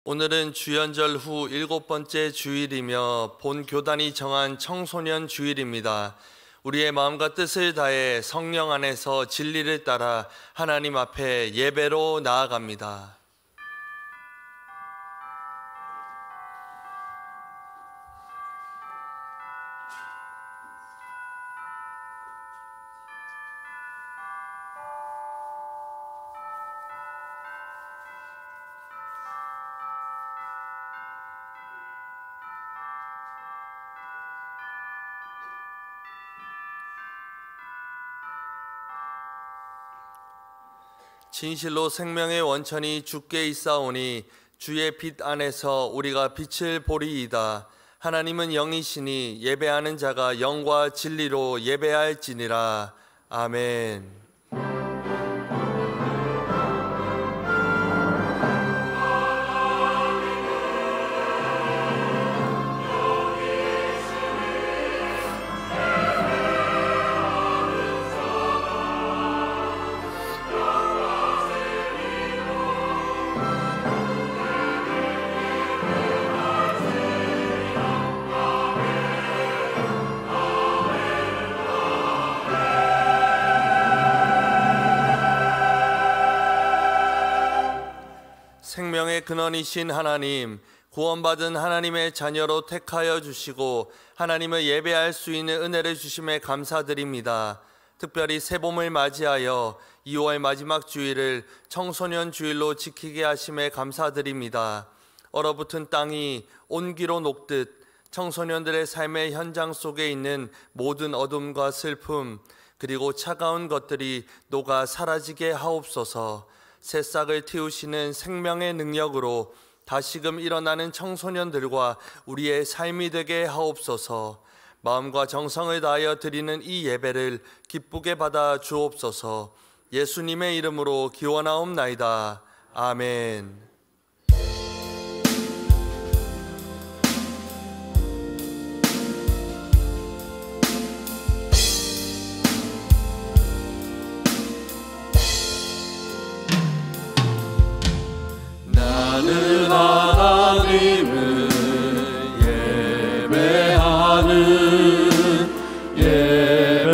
오늘은 주연절 후 7번째 주일이며 본 교단이 정한 청소년 주일입니다. 우리의 마음과 뜻을 다해 성령 안에서 진리를 따라 하나님 앞에 예배로 나아갑니다. 진실로 생명의 원천이 주께 있사오니 주의 빛 안에서 우리가 빛을 보리이다. 하나님은 영이시니 예배하는 자가 영과 진리로 예배할지니라. 아멘. 생명의 근원이신 하나님, 구원받은 하나님의 자녀로 택하여 주시고 하나님을 예배할 수 있는 은혜를 주심에 감사드립니다. 특별히 새봄을 맞이하여 2월 마지막 주일을 청소년 주일로 지키게 하심에 감사드립니다. 얼어붙은 땅이 온기로 녹듯 청소년들의 삶의 현장 속에 있는 모든 어둠과 슬픔 그리고 차가운 것들이 녹아 사라지게 하옵소서. 새싹을 틔우시는 생명의 능력으로 다시금 일어나는 청소년들과 우리의 삶이 되게 하옵소서. 마음과 정성을 다하여 드리는 이 예배를 기쁘게 받아 주옵소서. 예수님의 이름으로 기원하옵나이다. 아멘. 나는 하나님을 예배하는 예배자입니다.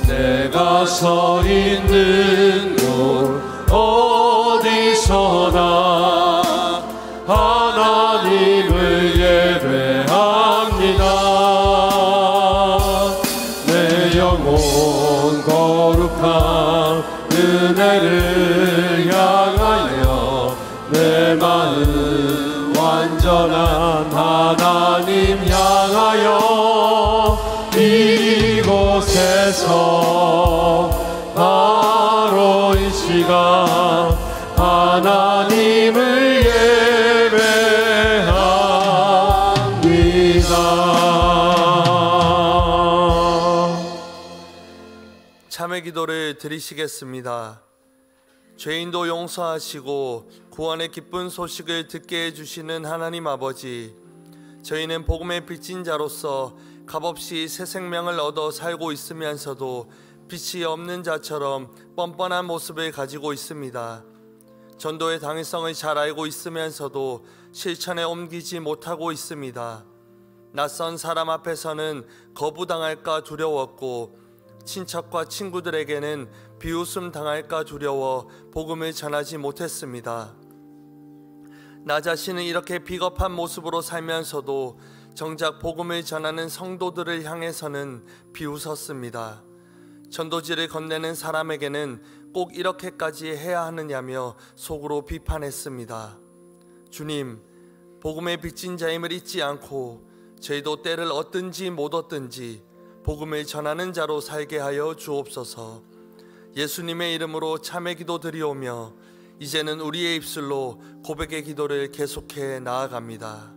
내가 서 있는 곳 어디서나 하나님을 예배합니다. 내 영혼 거룩한 은혜를 향하여 내 마음 완전한 하나님 향하여 이곳에서 바로 이 시간 하나님을 예배합니다. 참회 기도를 드리시겠습니다. 죄인도 용서하시고 구원의 기쁜 소식을 듣게 해주시는 하나님 아버지, 저희는 복음의 빚진 자로서 값없이 새 생명을 얻어 살고 있으면서도 빛이 없는 자처럼 뻔뻔한 모습을 가지고 있습니다. 전도의 당위성을 잘 알고 있으면서도 실천에 옮기지 못하고 있습니다. 낯선 사람 앞에서는 거부당할까 두려웠고 친척과 친구들에게는 비웃음 당할까 두려워 복음을 전하지 못했습니다. 나 자신은 이렇게 비겁한 모습으로 살면서도 정작 복음을 전하는 성도들을 향해서는 비웃었습니다. 전도지를 건네는 사람에게는 꼭 이렇게까지 해야 하느냐며 속으로 비판했습니다. 주님, 복음의 빚진 자임을 잊지 않고 저희도 때를 얻든지 못 얻든지 복음을 전하는 자로 살게 하여 주옵소서. 예수님의 이름으로 참회 기도 드리오며 이제는 우리의 입술로 고백의 기도를 계속해 나아갑니다.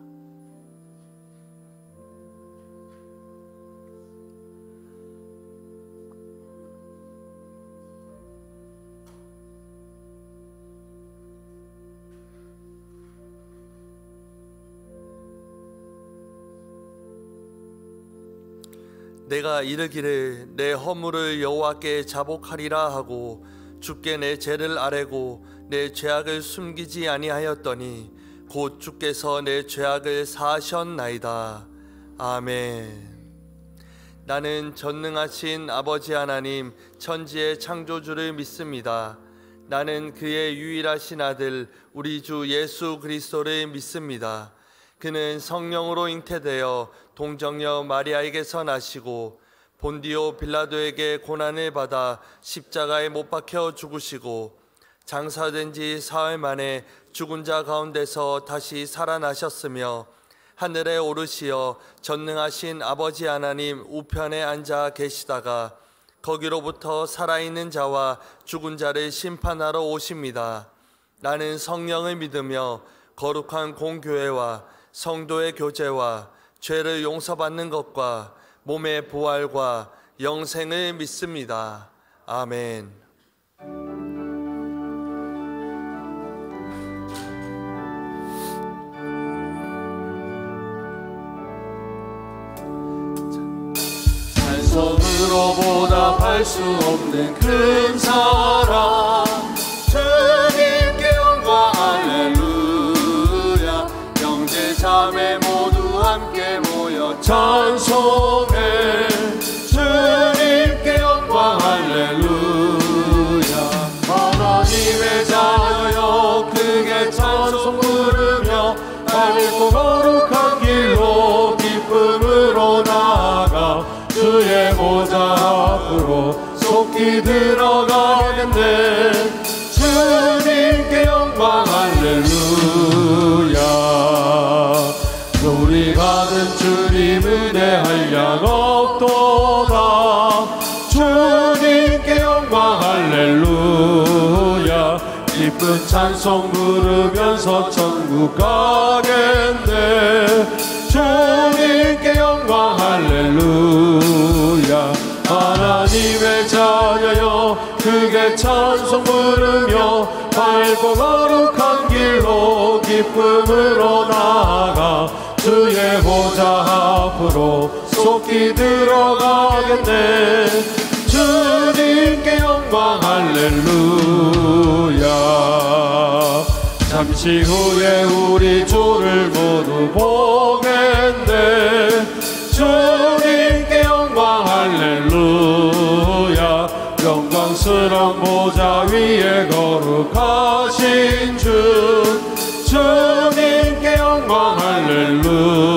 내가 이르기를 내 허물을 여호와께 자복하리라 하고 주께 내 죄를 아뢰고 내 죄악을 숨기지 아니하였더니 곧 주께서 내 죄악을 사하셨나이다. 아멘. 나는 전능하신 아버지 하나님 천지의 창조주를 믿습니다. 나는 그의 유일하신 아들 우리 주 예수 그리스도를 믿습니다. 그는 성령으로 잉태되어 동정녀 마리아에게서 나시고 본디오 빌라도에게 고난을 받아 십자가에 못 박혀 죽으시고 장사된 지 사흘 만에 죽은 자 가운데서 다시 살아나셨으며 하늘에 오르시어 전능하신 아버지 하나님 우편에 앉아 계시다가 거기로부터 살아있는 자와 죽은 자를 심판하러 오십니다. 나는 성령을 믿으며 거룩한 공교회와 성도의 교제와 죄를 용서받는 것과 몸의 부활과 영생을 믿습니다. 아멘. 찬송으로 보답할 수 없는 큰 사랑 주님께 영광 할렐루야. 형제 자매 모두 함께 모여 찬송해 주님께 영광 할렐루야. 하나님의 자녀여 크게 찬송 부르며 밝고 거룩한 길로 기쁨으로 나아가 주의 보좌 앞으로 속히 들어가겠네. 주님께 영광 할렐루야. 우리 받은 주님 은혜 한량 없도다. 주님께 영광 할렐루야. 기쁜 찬송 부르면서 천국 가겠네. 주님께 영광 할렐루야. 하나님의 자녀여 크게 찬송 부르며 밝고 거룩한 길로 기쁨으로 나아가 주의 보좌 앞으로 속히 들어가겠네. 주님께 영광 할렐루야. 잠시 후에 우리 주를 모두 보겠네. 주님께 영광 할렐루야. 영광스러운 보좌 위에 거룩하신 주 주님께 영광 할렐루야.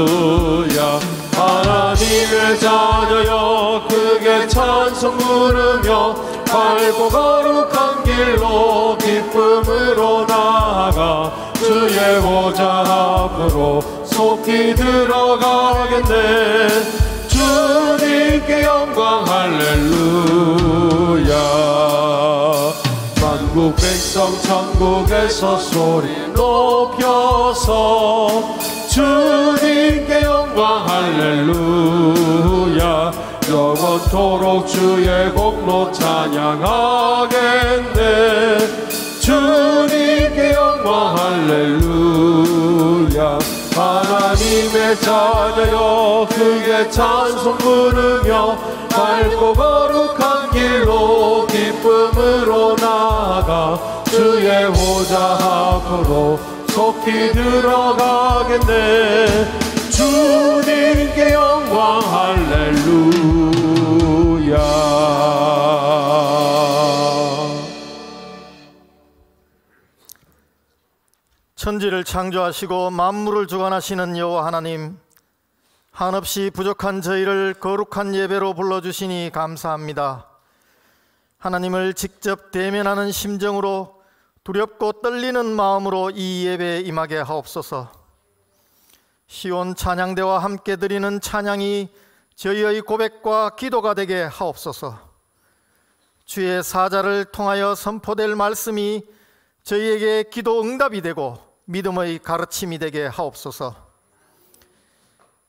하나님의 자녀여 크게 찬송 부르며 밝고 거룩한 길로 기쁨으로 나아가 주의 보좌 앞으로 속히 들어가겠네. 주님께 영광 할렐루야. 만국 백성 천국에서 소리 높여서 주님께 영광 할렐루야. 영원토록 주의 공로 찬양하겠네. 주님께 영광 할렐루야. 하나님의 자녀여 크게 찬송 부르며 밝고 거룩한 길로 기쁨으로 나아가 주의 보좌 앞으로 속히 들어가겠네. 주님께 영광 할렐루야. 천지를 창조하시고 만물을 주관하시는 여호와 하나님, 한없이 부족한 저희를 거룩한 예배로 불러주시니 감사합니다. 하나님을 직접 대면하는 심정으로 두렵고 떨리는 마음으로 이 예배에 임하게 하옵소서. 시온 찬양대와 함께 드리는 찬양이 저희의 고백과 기도가 되게 하옵소서. 주의 사자를 통하여 선포될 말씀이 저희에게 기도 응답이 되고 믿음의 가르침이 되게 하옵소서.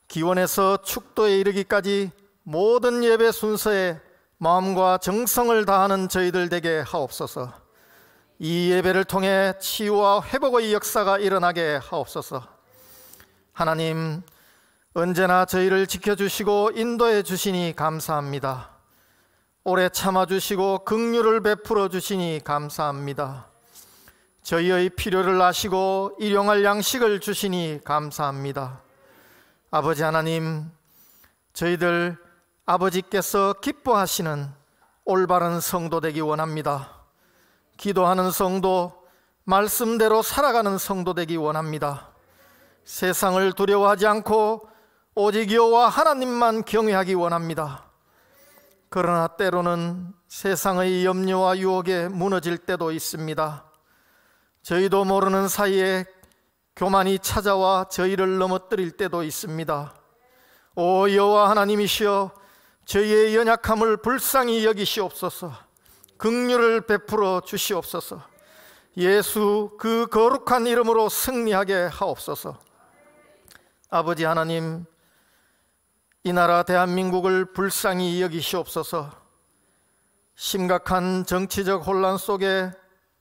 기원에서 축도에 이르기까지 모든 예배 순서에 마음과 정성을 다하는 저희들 되게 하옵소서. 이 예배를 통해 치유와 회복의 역사가 일어나게 하옵소서. 하나님, 언제나 저희를 지켜주시고 인도해 주시니 감사합니다. 오래 참아주시고 긍휼을 베풀어 주시니 감사합니다. 저희의 필요를 아시고 일용할 양식을 주시니 감사합니다. 아버지 하나님, 저희들 아버지께서 기뻐하시는 올바른 성도 되기 원합니다. 기도하는 성도, 말씀대로 살아가는 성도 되기 원합니다. 세상을 두려워하지 않고 오직 여호와 하나님만 경외하기 원합니다. 그러나 때로는 세상의 염려와 유혹에 무너질 때도 있습니다. 저희도 모르는 사이에 교만이 찾아와 저희를 넘어뜨릴 때도 있습니다. 오 여호와 하나님이시여, 저희의 연약함을 불쌍히 여기시옵소서. 긍휼을 베풀어 주시옵소서. 예수 그 거룩한 이름으로 승리하게 하옵소서. 아버지 하나님, 이 나라 대한민국을 불쌍히 여기시옵소서. 심각한 정치적 혼란 속에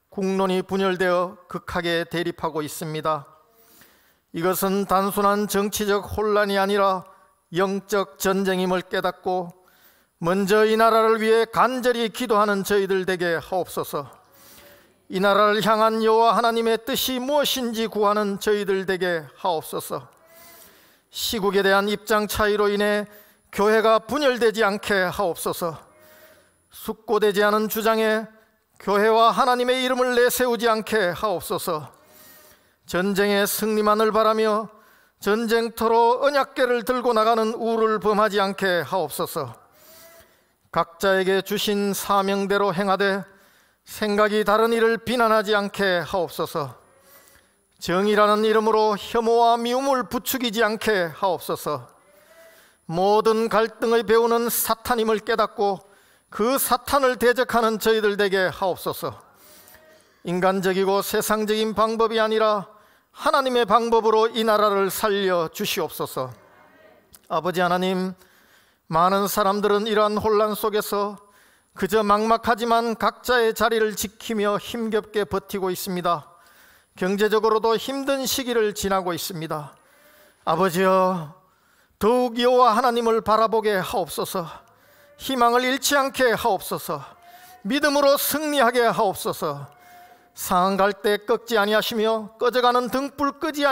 국론이 분열되어 극하게 대립하고 있습니다. 이것은 단순한 정치적 혼란이 아니라 영적 전쟁임을 깨닫고 먼저 이 나라를 위해 간절히 기도하는 저희들 되게 하옵소서. 이 나라를 향한 여호와 하나님의 뜻이 무엇인지 구하는 저희들 되게 하옵소서. 시국에 대한 입장 차이로 인해 교회가 분열되지 않게 하옵소서. 숙고되지 않은 주장에 교회와 하나님의 이름을 내세우지 않게 하옵소서. 전쟁의 승리만을 바라며 전쟁터로 언약궤를 들고 나가는 우를 범하지 않게 하옵소서. 각자에게 주신 사명대로 행하되 생각이 다른 이를 비난하지 않게 하옵소서. 정의라는 이름으로 혐오와 미움을 부추기지 않게 하옵소서. 모든 갈등의 배후는 사탄임을 깨닫고 그 사탄을 대적하는 저희들 되게 하옵소서. 인간적이고 세상적인 방법이 아니라 하나님의 방법으로 이 나라를 살려 주시옵소서. 아버지 하나님, 많은 사람들은 이러한 혼란 속에서 그저 막막하지만 각자의 자리를 지키며 힘겹게 버티고 있습니다. 경제적으로도 힘든 시기를 지나고 있습니다. 아버지여, 더욱 여호와 하나님을 바라보게 하옵소서. 희망을 잃지 않게 하옵소서. 믿음으로 승리하게 하옵소서. 상한 갈 때 꺾지 아니하시며 꺼져가는 등불 끄지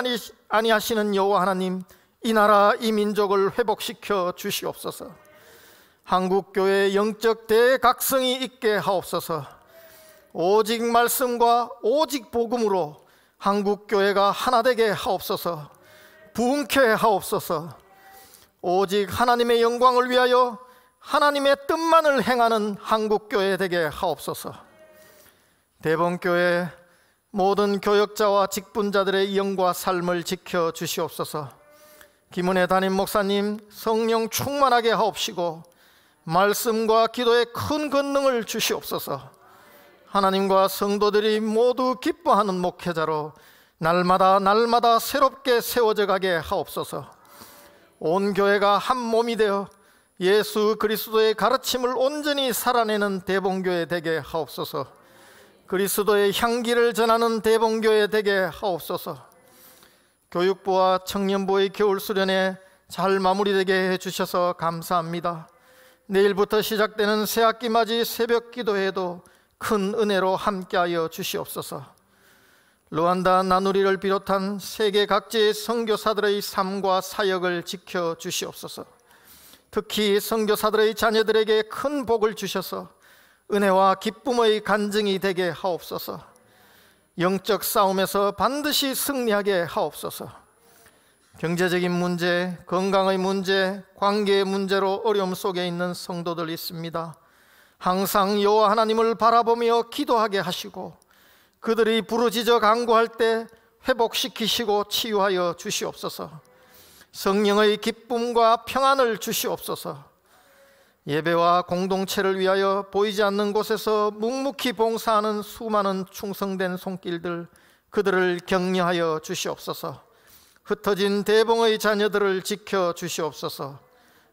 아니하시는 여호와 하나님, 이 나라 이 민족을 회복시켜 주시옵소서. 한국교회의 영적 대각성이 있게 하옵소서. 오직 말씀과 오직 복음으로 한국교회가 하나 되게 하옵소서. 부흥케 하옵소서. 오직 하나님의 영광을 위하여 하나님의 뜻만을 행하는 한국교회 되게 하옵소서. 대본교회 모든 교역자와 직분자들의 영과 삶을 지켜 주시옵소서. 김은혜 담임 목사님 성령 충만하게 하옵시고 말씀과 기도에 큰 권능을 주시옵소서. 하나님과 성도들이 모두 기뻐하는 목회자로 날마다 새롭게 세워져 가게 하옵소서. 온 교회가 한 몸이 되어 예수 그리스도의 가르침을 온전히 살아내는 대본교회 되게 하옵소서. 그리스도의 향기를 전하는 대본교회 되게 하옵소서. 교육부와 청년부의 겨울수련회 잘 마무리되게 해주셔서 감사합니다. 내일부터 시작되는 새학기 맞이 새벽 기도회도 큰 은혜로 함께하여 주시옵소서. 루안다 나누리를 비롯한 세계 각지의 선교사들의 삶과 사역을 지켜 주시옵소서. 특히 선교사들의 자녀들에게 큰 복을 주셔서 은혜와 기쁨의 간증이 되게 하옵소서. 영적 싸움에서 반드시 승리하게 하옵소서. 경제적인 문제, 건강의 문제, 관계의 문제로 어려움 속에 있는 성도들 있습니다. 항상 여호와 하나님을 바라보며 기도하게 하시고 그들이 부르짖어 간구할 때 회복시키시고 치유하여 주시옵소서. 성령의 기쁨과 평안을 주시옵소서. 예배와 공동체를 위하여 보이지 않는 곳에서 묵묵히 봉사하는 수많은 충성된 손길들, 그들을 격려하여 주시옵소서. 흩어진 대봉의 자녀들을 지켜 주시옵소서.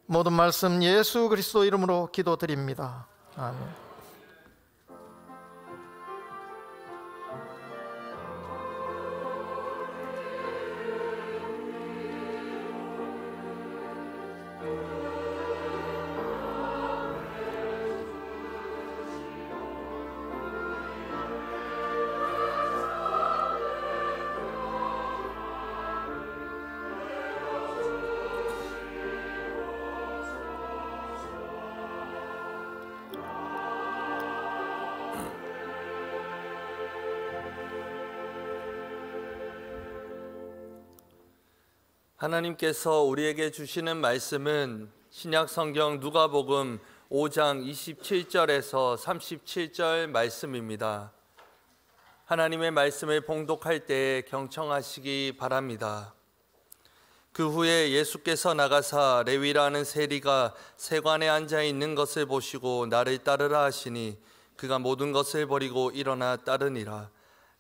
모든 말씀 예수 그리스도 이름으로 기도드립니다. 아멘. 하나님께서 우리에게 주시는 말씀은 신약 성경 누가복음 5장 27절에서 37절 말씀입니다. 하나님의 말씀을 봉독할 때에 경청하시기 바랍니다. 그 후에 예수께서 나가사 레위라는 세리가 세관에 앉아 있는 것을 보시고 나를 따르라 하시니 그가 모든 것을 버리고 일어나 따르니라.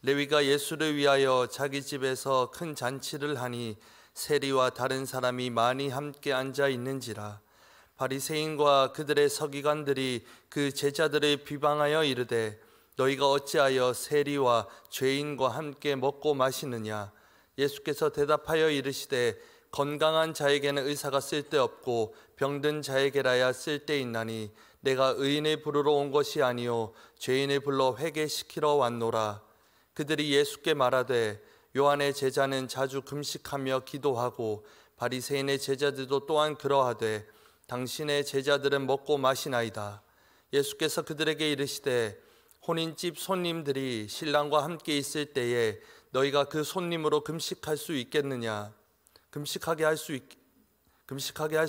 레위가 예수를 위하여 자기 집에서 큰 잔치를 하니 세리와 다른 사람이 많이 함께 앉아 있는지라. 바리새인과 그들의 서기관들이 그 제자들을 비방하여 이르되 너희가 어찌하여 세리와 죄인과 함께 먹고 마시느냐. 예수께서 대답하여 이르시되 건강한 자에게는 의사가 쓸데없고 병든 자에게라야 쓸데있나니 내가 의인을 부르러 온 것이 아니요 죄인을 불러 회개시키러 왔노라. 그들이 예수께 말하되 요한의 제자는 자주 금식하며 기도하고 바리새인의 제자들도 또한 그러하되 당신의 제자들은 먹고 마시나이다. 예수께서 그들에게 이르시되 혼인집 손님들이 신랑과 함께 있을 때에 너희가 그 손님으로 금식할 수 있겠느냐? 금식하게 할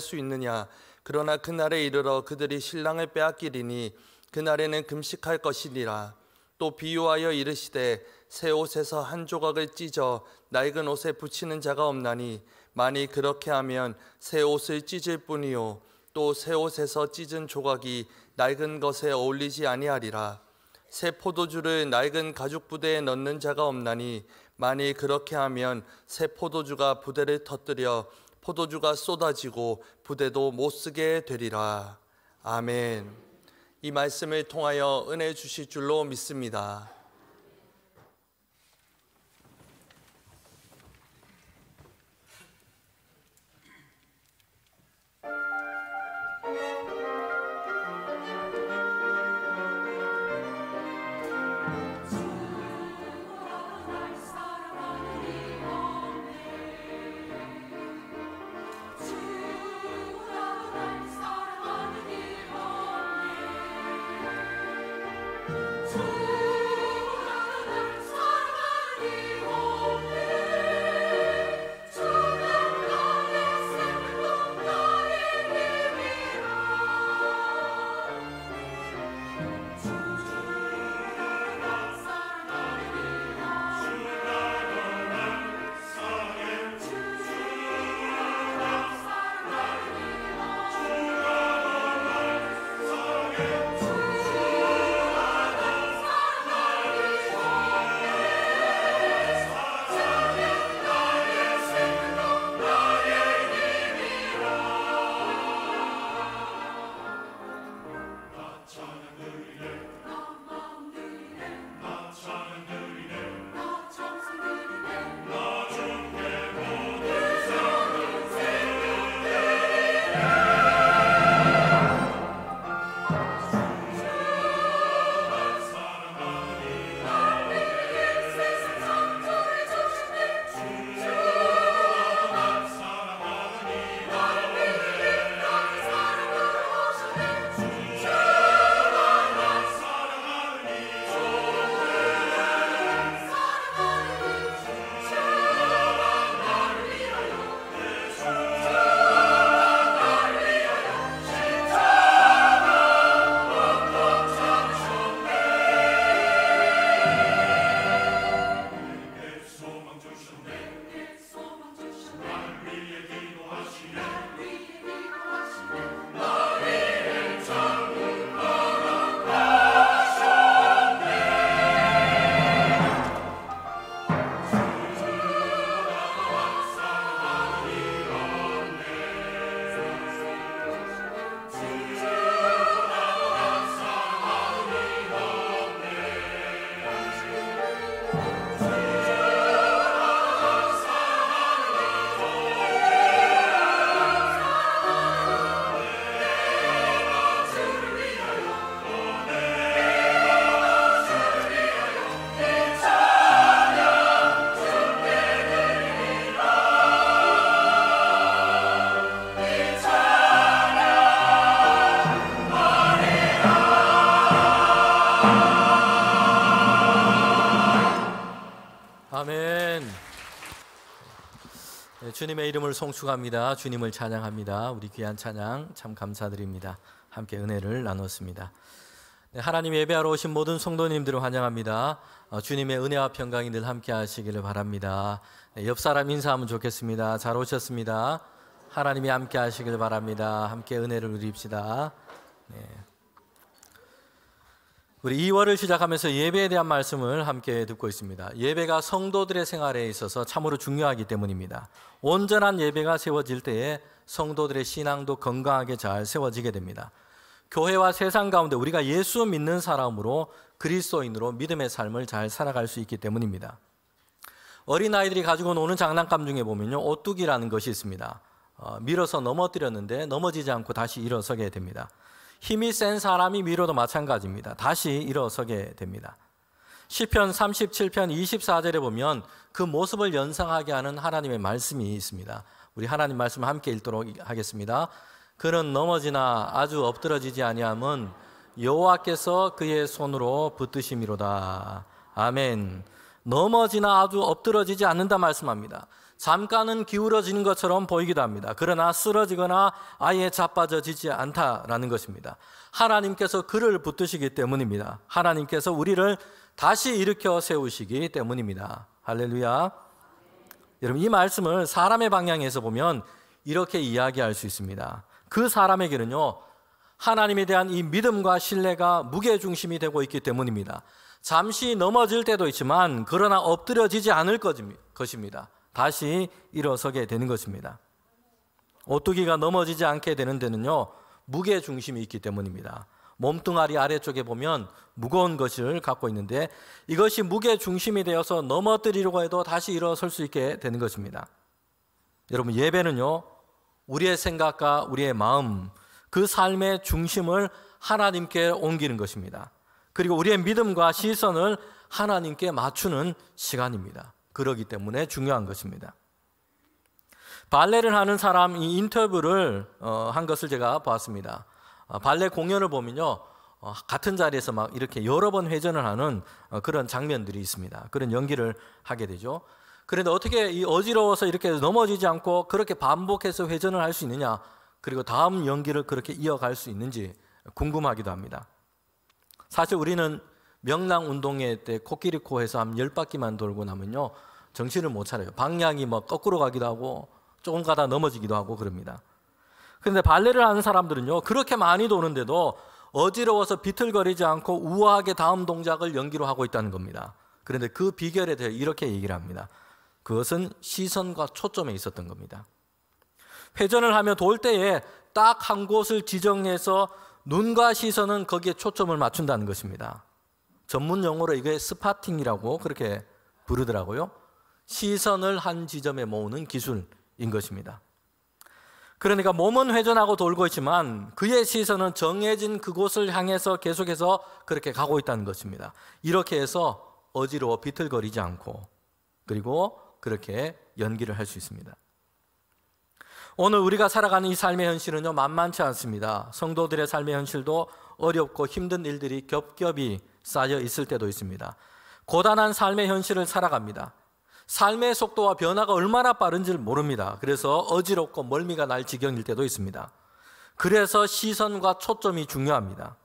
수 있느냐? 그러나 그날에 이르러 그들이 신랑을 빼앗기리니 그날에는 금식할 것이니라. 또 비유하여 이르시되 새 옷에서 한 조각을 찢어 낡은 옷에 붙이는 자가 없나니 만일 그렇게 하면 새 옷을 찢을 뿐이요 또 새 옷에서 찢은 조각이 낡은 것에 어울리지 아니하리라. 새 포도주를 낡은 가죽 부대에 넣는 자가 없나니 만일 그렇게 하면 새 포도주가 부대를 터뜨려 포도주가 쏟아지고 부대도 못 쓰게 되리라. 아멘. 이 말씀을 통하여 은혜 주실 줄로 믿습니다. 주 네, 주님의 이름을 송축합니다. 주님을 찬양합니다. 우리 귀한 찬양 참 감사드립니다. 함께 은혜를 나눴습니다. 네, 하나님 예배하러 오신 모든 성도님들을 환영합니다. 주님의 은혜와 평강이 늘 함께 하시기를 바랍니다. 네, 옆 사람 인사하면 좋겠습니다. 잘 오셨습니다. 하나님이 함께 하시길 바랍니다. 함께 은혜를 누립시다. 네. 우리 2월을 시작하면서 예배에 대한 말씀을 함께 듣고 있습니다. 예배가 성도들의 생활에 있어서 참으로 중요하기 때문입니다. 온전한 예배가 세워질 때에 성도들의 신앙도 건강하게 잘 세워지게 됩니다. 교회와 세상 가운데 우리가 예수 믿는 사람으로 그리스도인으로 믿음의 삶을 잘 살아갈 수 있기 때문입니다. 어린아이들이 가지고 노는 장난감 중에 보면요, 오뚜기라는 것이 있습니다. 밀어서 넘어뜨렸는데 넘어지지 않고 다시 일어서게 됩니다. 힘이 센 사람이 밀어도 마찬가지입니다. 다시 일어서게 됩니다. 시편 37편 24절에 보면 그 모습을 연상하게 하는 하나님의 말씀이 있습니다. 우리 하나님 말씀 함께 읽도록 하겠습니다. 그는 넘어지나 아주 엎드러지지 아니함은 여호와께서 그의 손으로 붙드심이로다. 아멘. 넘어지나 아주 엎드러지지 않는다 말씀합니다. 잠깐은 기울어지는 것처럼 보이기도 합니다. 그러나 쓰러지거나 아예 자빠져지지 않다라는 것입니다. 하나님께서 그를 붙드시기 때문입니다. 하나님께서 우리를 다시 일으켜 세우시기 때문입니다. 할렐루야. 여러분, 이 말씀을 사람의 방향에서 보면 이렇게 이야기할 수 있습니다. 그 사람에게는요, 하나님에 대한 이 믿음과 신뢰가 무게중심이 되고 있기 때문입니다. 잠시 넘어질 때도 있지만 그러나 엎드려지지 않을 것입니다. 다시 일어서게 되는 것입니다. 오뚜기가 넘어지지 않게 되는 데는요, 무게중심이 있기 때문입니다. 몸뚱아리 아래쪽에 보면 무거운 것을 갖고 있는데 이것이 무게중심이 되어서 넘어뜨리려고 해도 다시 일어설 수 있게 되는 것입니다. 여러분, 예배는요, 우리의 생각과 우리의 마음, 그 삶의 중심을 하나님께 옮기는 것입니다. 그리고 우리의 믿음과 시선을 하나님께 맞추는 시간입니다. 그러기 때문에 중요한 것입니다. 발레를 하는 사람 이 인터뷰를 한 것을 제가 봤습니다. 발레 공연을 보면요, 같은 자리에서 막 이렇게 여러 번 회전을 하는 그런 장면들이 있습니다. 그런 연기를 하게 되죠. 그런데 어떻게 이 어지러워서 이렇게 넘어지지 않고 그렇게 반복해서 회전을 할 수 있느냐, 그리고 다음 연기를 그렇게 이어갈 수 있는지 궁금하기도 합니다. 사실 우리는 명랑 운동회 때 코끼리 코에서 한 10바퀴만 돌고 나면요, 정신을 못 차려요. 방향이 뭐 거꾸로 가기도 하고 조금 가다 넘어지기도 하고 그럽니다. 그런데 발레를 하는 사람들은요, 그렇게 많이 도는데도 어지러워서 비틀거리지 않고 우아하게 다음 동작을 연기로 하고 있다는 겁니다. 그런데 그 비결에 대해 이렇게 얘기를 합니다. 그것은 시선과 초점에 있었던 겁니다. 회전을 하며 돌 때에 딱 한 곳을 지정해서 눈과 시선은 거기에 초점을 맞춘다는 것입니다. 전문 용어로 이게 스파팅이라고 그렇게 부르더라고요. 시선을 한 지점에 모으는 기술인 것입니다. 그러니까 몸은 회전하고 돌고 있지만 그의 시선은 정해진 그곳을 향해서 계속해서 그렇게 가고 있다는 것입니다. 이렇게 해서 어지러워 비틀거리지 않고 그리고 그렇게 연기를 할 수 있습니다. 오늘 우리가 살아가는 이 삶의 현실은요, 만만치 않습니다. 성도들의 삶의 현실도 어렵고 힘든 일들이 겹겹이 쌓여 있을 때도 있습니다. 고단한 삶의 현실을 살아갑니다. 삶의 속도와 변화가 얼마나 빠른지를 모릅니다. 그래서 어지럽고 멀미가 날 지경일 때도 있습니다. 그래서 시선과 초점이 중요합니다.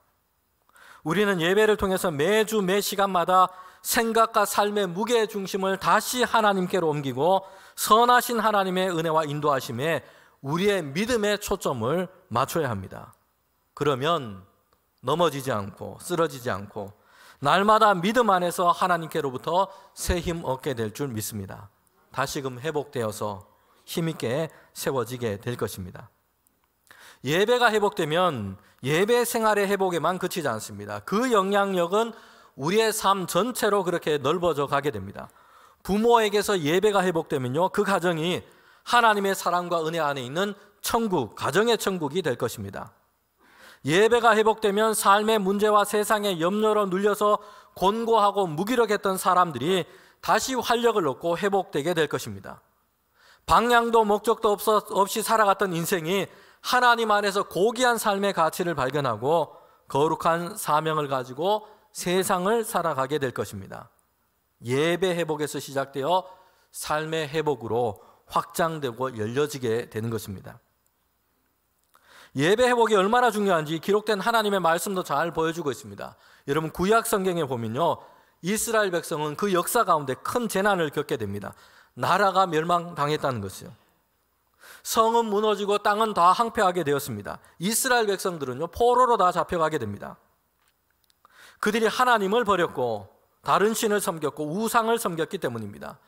우리는 예배를 통해서 매주 매 시간마다 생각과 삶의 무게 중심을 다시 하나님께로 옮기고 선하신 하나님의 은혜와 인도하심에 우리의 믿음의 초점을 맞춰야 합니다. 그러면 넘어지지 않고 쓰러지지 않고 날마다 믿음 안에서 하나님께로부터 새 힘 얻게 될 줄 믿습니다. 다시금 회복되어서 힘있게 세워지게 될 것입니다. 예배가 회복되면 예배 생활의 회복에만 그치지 않습니다. 그 영향력은 우리의 삶 전체로 그렇게 넓어져 가게 됩니다. 부모에게서 예배가 회복되면요, 그 가정이 하나님의 사랑과 은혜 안에 있는 천국, 가정의 천국이 될 것입니다. 예배가 회복되면 삶의 문제와 세상의 염려로 눌려서 곤고하고 무기력했던 사람들이 다시 활력을 얻고 회복되게 될 것입니다. 방향도 목적도 없이 살아갔던 인생이 하나님 안에서 고귀한 삶의 가치를 발견하고 거룩한 사명을 가지고 세상을 살아가게 될 것입니다. 예배 회복에서 시작되어 삶의 회복으로 확장되고 열려지게 되는 것입니다. 예배 회복이 얼마나 중요한지 기록된 하나님의 말씀도 잘 보여주고 있습니다. 여러분 구약 성경에 보면요, 이스라엘 백성은 그 역사 가운데 큰 재난을 겪게 됩니다. 나라가 멸망당했다는 것이요. 성은 무너지고 땅은 다 황폐하게 되었습니다. 이스라엘 백성들은요, 포로로 다 잡혀가게 됩니다. 그들이 하나님을 버렸고 다른 신을 섬겼고 우상을 섬겼기 때문입니다.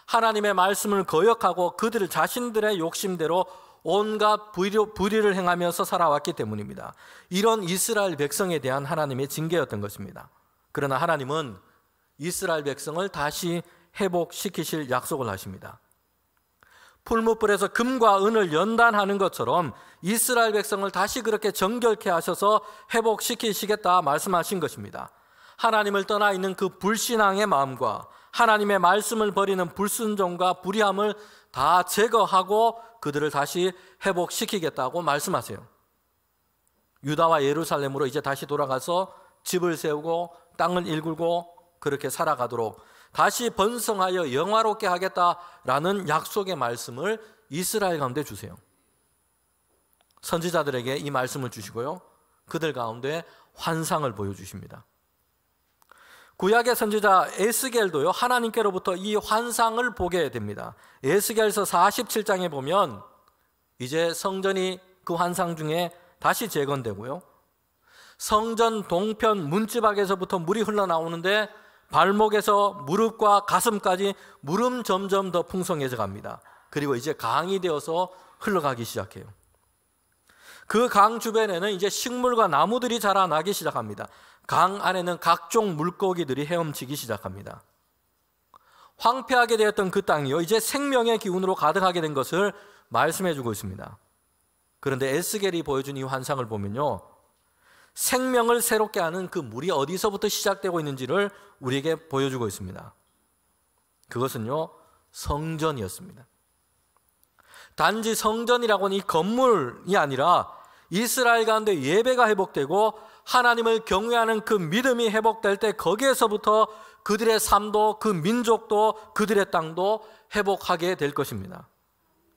하나님의 말씀을 거역하고 그들 자신들의 욕심대로 온갖 불의를 행하면서 살아왔기 때문입니다. 이런 이스라엘 백성에 대한 하나님의 징계였던 것입니다. 그러나 하나님은 이스라엘 백성을 다시 회복시키실 약속을 하십니다. 풀무불에서 금과 은을 연단하는 것처럼 이스라엘 백성을 다시 그렇게 정결케 하셔서 회복시키시겠다 말씀하신 것입니다. 하나님을 떠나 있는 그 불신앙의 마음과 하나님의 말씀을 버리는 불순종과 불의함을 다 제거하고 그들을 다시 회복시키겠다고 말씀하세요. 유다와 예루살렘으로 이제 다시 돌아가서 집을 세우고 땅을 일구고 그렇게 살아가도록 다시 번성하여 영화롭게 하겠다라는 약속의 말씀을 이스라엘 가운데 주세요. 선지자들에게 이 말씀을 주시고요, 그들 가운데 환상을 보여주십니다. 구약의 선지자 에스겔도요, 하나님께로부터 이 환상을 보게 됩니다. 에스겔서 47장에 보면 이제 성전이 그 환상 중에 다시 재건되고요, 성전 동편 문지박에서부터 물이 흘러나오는데 발목에서 무릎과 가슴까지 물은 점점 더 풍성해져 갑니다. 그리고 이제 강이 되어서 흘러가기 시작해요. 그 강 주변에는 이제 식물과 나무들이 자라나기 시작합니다. 강 안에는 각종 물고기들이 헤엄치기 시작합니다. 황폐하게 되었던 그 땅이요, 이제 생명의 기운으로 가득하게 된 것을 말씀해 주고 있습니다. 그런데 에스겔이 보여준 이 환상을 보면요, 생명을 새롭게 하는 그 물이 어디서부터 시작되고 있는지를 우리에게 보여주고 있습니다. 그것은요, 성전이었습니다. 단지 성전이라고는 이 건물이 아니라 이스라엘 가운데 예배가 회복되고 하나님을 경외하는 그 믿음이 회복될 때 거기에서부터 그들의 삶도 그 민족도 그들의 땅도 회복하게 될 것입니다.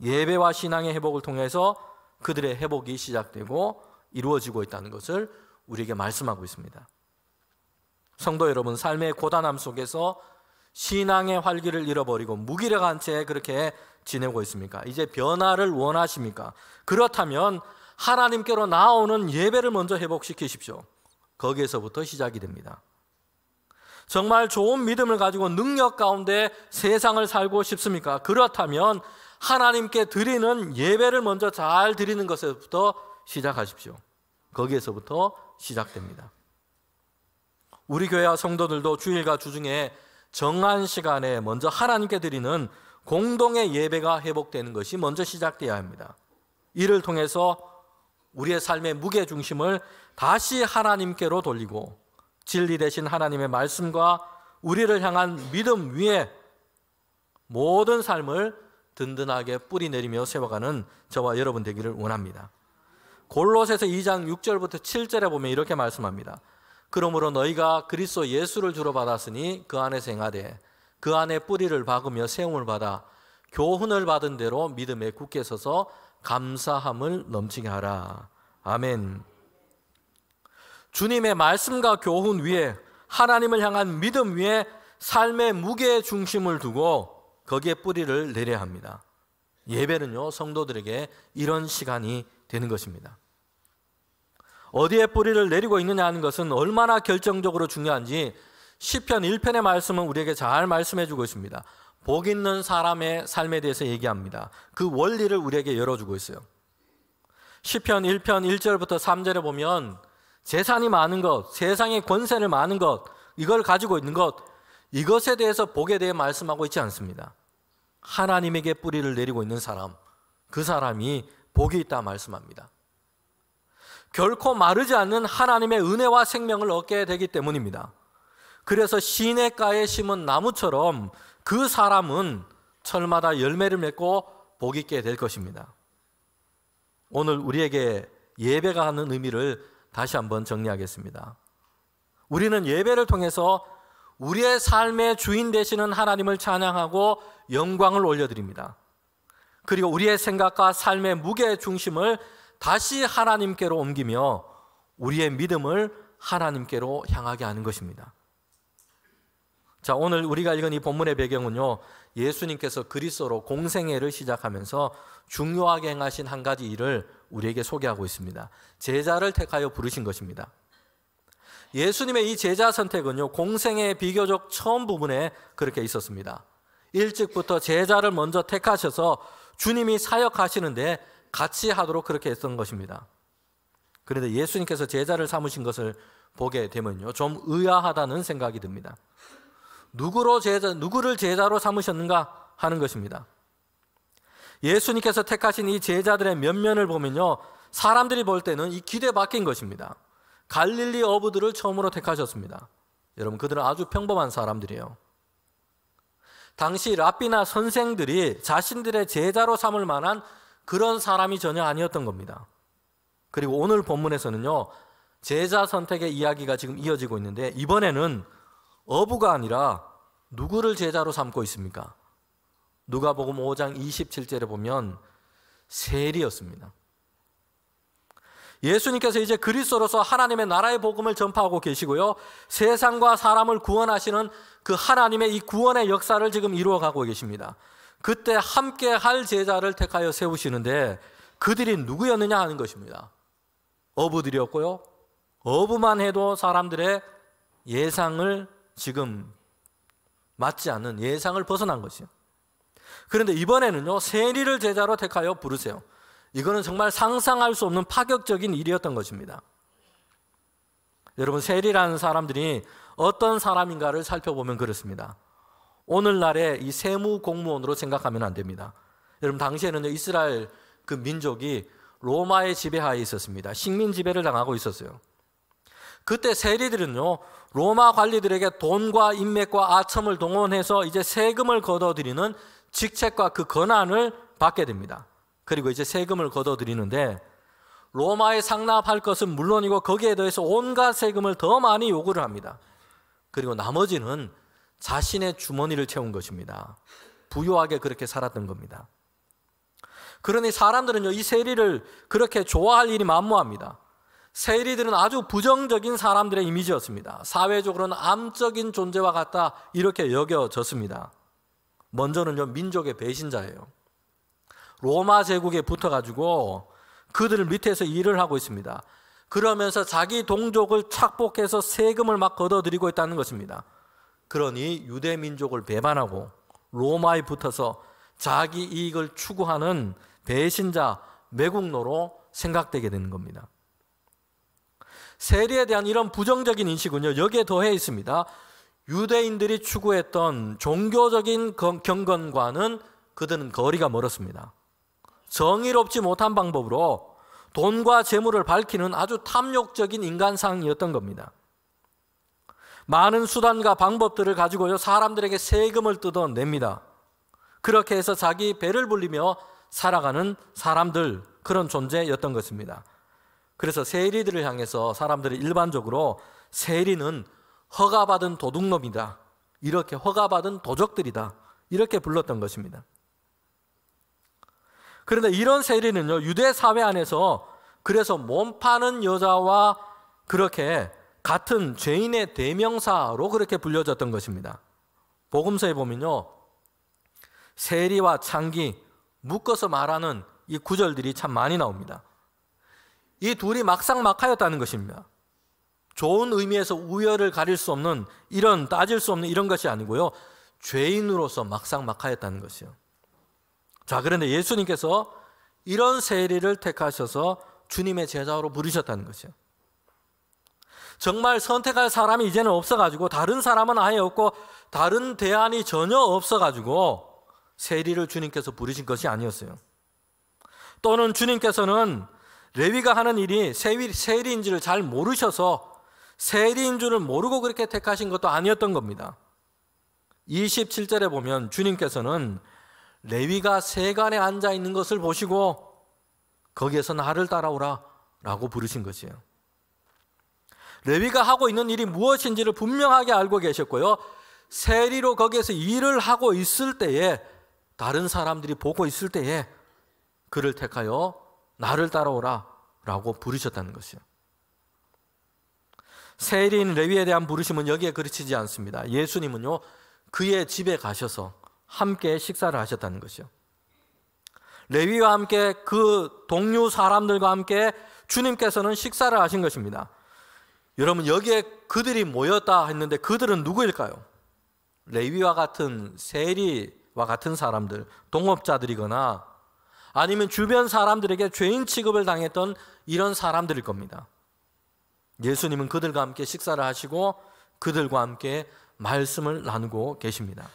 예배와 신앙의 회복을 통해서 그들의 회복이 시작되고 이루어지고 있다는 것을 우리에게 말씀하고 있습니다. 성도 여러분, 삶의 고단함 속에서 신앙의 활기를 잃어버리고 무기력한 채 그렇게 지내고 있습니까? 이제 변화를 원하십니까? 그렇다면 하나님께로 나오는 예배를 먼저 회복시키십시오. 거기에서부터 시작이 됩니다. 정말 좋은 믿음을 가지고 능력 가운데 세상을 살고 싶습니까? 그렇다면 하나님께 드리는 예배를 먼저 잘 드리는 것에서부터 시작하십시오. 거기에서부터 시작됩니다. 우리 교회와 성도들도 주일과 주중에 정한 시간에 먼저 하나님께 드리는 공동의 예배가 회복되는 것이 먼저 시작되어야 합니다. 이를 통해서 우리의 삶의 무게중심을 다시 하나님께로 돌리고 진리 되신 하나님의 말씀과 우리를 향한 믿음 위에 모든 삶을 든든하게 뿌리내리며 세워가는 저와 여러분 되기를 원합니다. 골로새서 2장 6절부터 7절에 보면 이렇게 말씀합니다. 그러므로 너희가 그리스도 예수를 주로 받았으니 그 안에서 행하되 그 안에 뿌리를 박으며 세움을 받아 교훈을 받은 대로 믿음에 굳게 서서 감사함을 넘치게 하라. 아멘. 주님의 말씀과 교훈 위에 하나님을 향한 믿음 위에 삶의 무게 중심을 두고 거기에 뿌리를 내려야 합니다. 예배는요, 성도들에게 이런 시간이 되는 것입니다. 어디에 뿌리를 내리고 있느냐 하는 것은 얼마나 결정적으로 중요한지 시편 1편의 말씀은 우리에게 잘 말씀해 주고 있습니다. 복 있는 사람의 삶에 대해서 얘기합니다. 그 원리를 우리에게 열어주고 있어요. 시편 1편 1절부터 3절에 보면 재산이 많은 것, 세상의 권세를 많은 것, 이걸 가지고 있는 것, 이것에 대해서 복에 대해 말씀하고 있지 않습니다. 하나님에게 뿌리를 내리고 있는 사람, 그 사람이 복이 있다 말씀합니다. 결코 마르지 않는 하나님의 은혜와 생명을 얻게 되기 때문입니다. 그래서 시냇가에 심은 나무처럼 그 사람은 철마다 열매를 맺고 복 있게 될 것입니다. 오늘 우리에게 예배가 하는 의미를 다시 한번 정리하겠습니다. 우리는 예배를 통해서 우리의 삶의 주인 되시는 하나님을 찬양하고 영광을 올려드립니다. 그리고 우리의 생각과 삶의 무게 중심을 다시 하나님께로 옮기며 우리의 믿음을 하나님께로 향하게 하는 것입니다. 자, 오늘 우리가 읽은 이 본문의 배경은요, 예수님께서 그리스도로 공생애를 시작하면서 중요하게 행하신 한 가지 일을 우리에게 소개하고 있습니다. 제자를 택하여 부르신 것입니다. 예수님의 이 제자 선택은요, 공생애의 비교적 처음 부분에 그렇게 있었습니다. 일찍부터 제자를 먼저 택하셔서 주님이 사역하시는데 같이 하도록 그렇게 했던 것입니다. 그런데 예수님께서 제자를 삼으신 것을 보게 되면요, 좀 의아하다는 생각이 듭니다. 누구를 제자로 삼으셨는가 하는 것입니다. 예수님께서 택하신 이 제자들의 면면을 보면요, 사람들이 볼 때는 이 기대 박힌 것입니다. 갈릴리 어부들을 처음으로 택하셨습니다. 여러분, 그들은 아주 평범한 사람들이에요. 당시 랍비나 선생들이 자신들의 제자로 삼을 만한 그런 사람이 전혀 아니었던 겁니다. 그리고 오늘 본문에서는요, 제자 선택의 이야기가 지금 이어지고 있는데, 이번에는 어부가 아니라 누구를 제자로 삼고 있습니까? 누가복음 5장 27절에 보면 세리였습니다. 예수님께서 이제 그리스도로서 하나님의 나라의 복음을 전파하고 계시고요, 세상과 사람을 구원하시는 그 하나님의 이 구원의 역사를 지금 이루어가고 계십니다. 그때 함께 할 제자를 택하여 세우시는데 그들이 누구였느냐 하는 것입니다. 어부들이었고요, 어부만 해도 사람들의 예상을 지금 맞지 않는, 예상을 벗어난 것이요. 그런데 이번에는요, 세리를 제자로 택하여 부르세요. 이거는 정말 상상할 수 없는 파격적인 일이었던 것입니다. 여러분, 세리라는 사람들이 어떤 사람인가를 살펴보면 그렇습니다. 오늘날의 이 세무 공무원으로 생각하면 안 됩니다. 여러분, 당시에는 이스라엘 그 민족이 로마의 지배하에 있었습니다. 식민 지배를 당하고 있었어요. 그때 세리들은요, 로마 관리들에게 돈과 인맥과 아첨을 동원해서 이제 세금을 걷어들이는 직책과 그 권한을 받게 됩니다. 그리고 이제 세금을 걷어들이는데 로마에 상납할 것은 물론이고 거기에 더해서 온갖 세금을 더 많이 요구를 합니다. 그리고 나머지는 자신의 주머니를 채운 것입니다. 부유하게 그렇게 살았던 겁니다. 그러니 사람들은요, 이 세리를 그렇게 좋아할 일이 만무합니다. 세리들은 아주 부정적인 사람들의 이미지였습니다. 사회적으로는 암적인 존재와 같다, 이렇게 여겨졌습니다. 먼저는요, 민족의 배신자예요. 로마 제국에 붙어가지고 그들 밑에서 일을 하고 있습니다. 그러면서 자기 동족을 착복해서 세금을 막 걷어들이고 있다는 것입니다. 그러니 유대 민족을 배반하고 로마에 붙어서 자기 이익을 추구하는 배신자, 매국노로 생각되게 되는 겁니다. 세리에 대한 이런 부정적인 인식은요, 여기에 더해 있습니다. 유대인들이 추구했던 종교적인 경건과는 그들은 거리가 멀었습니다. 정의롭지 못한 방법으로 돈과 재물을 밝히는 아주 탐욕적인 인간상이었던 겁니다. 많은 수단과 방법들을 가지고요, 사람들에게 세금을 뜯어냅니다. 그렇게 해서 자기 배를 불리며 살아가는 사람들, 그런 존재였던 것입니다. 그래서 세리들을 향해서 사람들이 일반적으로 세리는 허가받은 도둑놈이다, 이렇게 허가받은 도적들이다, 이렇게 불렀던 것입니다. 그런데 이런 세리는요, 유대 사회 안에서 그래서 몸 파는 여자와 그렇게 같은 죄인의 대명사로 그렇게 불려졌던 것입니다. 복음서에 보면요, 세리와 창기 묶어서 말하는 이 구절들이 참 많이 나옵니다. 이 둘이 막상막하였다는 것입니다. 좋은 의미에서 우열을 가릴 수 없는, 이런 따질 수 없는 이런 것이 아니고요, 죄인으로서 막상막하였다는 것이요. 자, 그런데 예수님께서 이런 세리를 택하셔서 주님의 제자로 부르셨다는 것이요. 정말 선택할 사람이 이제는 없어가지고, 다른 사람은 아예 없고 다른 대안이 전혀 없어가지고 세리를 주님께서 부르신 것이 아니었어요. 또는 주님께서는 레위가 하는 일이 세리인지를 잘 모르셔서 세리인 줄을 모르고 그렇게 택하신 것도 아니었던 겁니다. 27절에 보면 주님께서는 레위가 세간에 앉아 있는 것을 보시고 거기에서 나를 따라오라 라고 부르신 것이에요. 레위가 하고 있는 일이 무엇인지를 분명하게 알고 계셨고요, 세리로 거기에서 일을 하고 있을 때에 다른 사람들이 보고 있을 때에 그를 택하여 나를 따라오라 라고 부르셨다는 것이요. 세리인 레위에 대한 부르심은 여기에 그르치지 않습니다. 예수님은요, 그의 집에 가셔서 함께 식사를 하셨다는 것이요. 레위와 함께 그 동료 사람들과 함께 주님께서는 식사를 하신 것입니다. 여러분, 여기에 그들이 모였다 했는데 그들은 누구일까요? 레위와 같은 세리와 같은 사람들, 동업자들이거나 아니면 주변 사람들에게 죄인 취급을 당했던 이런 사람들일 겁니다. 예수님은 그들과 함께 식사를 하시고 그들과 함께 말씀을 나누고 계십니다.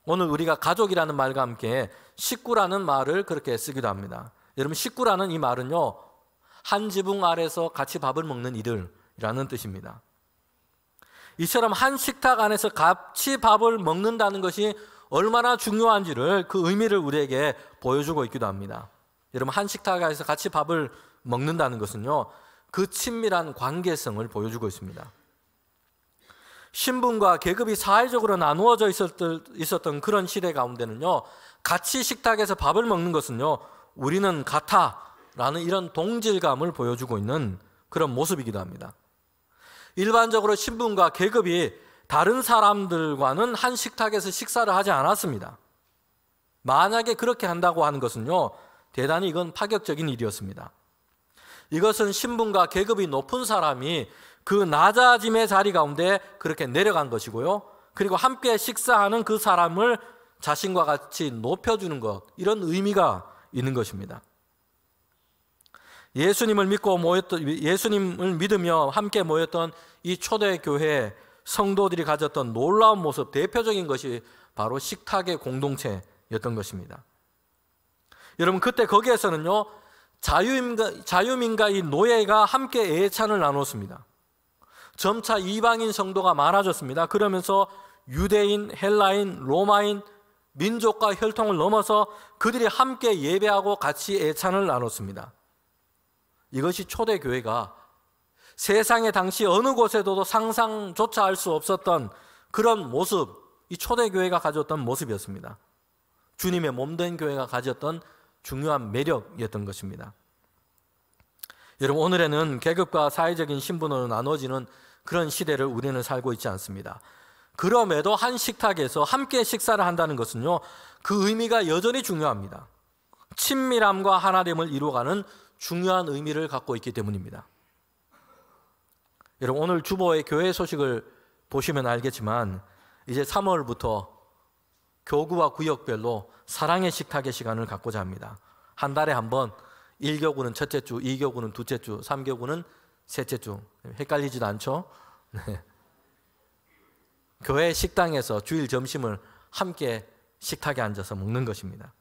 오늘 우리가 가족이라는 말과 함께 식구라는 말을 그렇게 쓰기도 합니다. 여러분, 식구라는 이 말은요, 한 지붕 아래서 같이 밥을 먹는 이들이라는 뜻입니다. 이처럼 한 식탁 안에서 같이 밥을 먹는다는 것이 얼마나 중요한지를, 그 의미를 우리에게 보여주고 있기도 합니다. 여러분, 한 식탁 안에서 같이 밥을 먹는다는 것은요, 그 친밀한 관계성을 보여주고 있습니다. 신분과 계급이 사회적으로 나누어져 있었던 그런 시대 가운데는요, 같이 식탁에서 밥을 먹는 것은요, 우리는 같아라는 이런 동질감을 보여주고 있는 그런 모습이기도 합니다. 일반적으로 신분과 계급이 다른 사람들과는 한 식탁에서 식사를 하지 않았습니다. 만약에 그렇게 한다고 하는 것은요, 대단히 이건 파격적인 일이었습니다. 이것은 신분과 계급이 높은 사람이 그 낮아짐의 자리 가운데 그렇게 내려간 것이고요, 그리고 함께 식사하는 그 사람을 자신과 같이 높여주는 것, 이런 의미가 있는 것입니다. 예수님을 믿으며 함께 모였던 이 초대교회 성도들이 가졌던 놀라운 모습, 대표적인 것이 바로 식탁의 공동체였던 것입니다. 여러분, 그때 거기에서는요, 자유민과 이 노예가 함께 예찬을 나눴습니다. 점차 이방인 성도가 많아졌습니다. 그러면서 유대인, 헬라인, 로마인, 민족과 혈통을 넘어서 그들이 함께 예배하고 같이 예찬을 나눴습니다. 이것이 초대교회가 세상의 당시 어느 곳에도 상상조차 할 수 없었던 그런 모습, 이 초대교회가 가졌던 모습이었습니다. 주님의 몸된 교회가 가졌던 중요한 매력이었던 것입니다. 여러분, 오늘에는 계급과 사회적인 신분으로 나눠지는 그런 시대를 우리는 살고 있지 않습니다. 그럼에도 한 식탁에서 함께 식사를 한다는 것은요, 그 의미가 여전히 중요합니다. 친밀함과 하나됨을 이루어가는 중요한 의미를 갖고 있기 때문입니다. 여러분, 오늘 주보의 교회 소식을 보시면 알겠지만 이제 3월부터 교구와 구역별로 사랑의 식탁의 시간을 갖고자 합니다. 한 달에 한 번, 1교구는 첫째 주, 2교구는 둘째 주, 3교구는 셋째 주. 헷갈리지도 않죠? 네. 교회 식당에서 주일 점심을 함께 식탁에 앉아서 먹는 것입니다.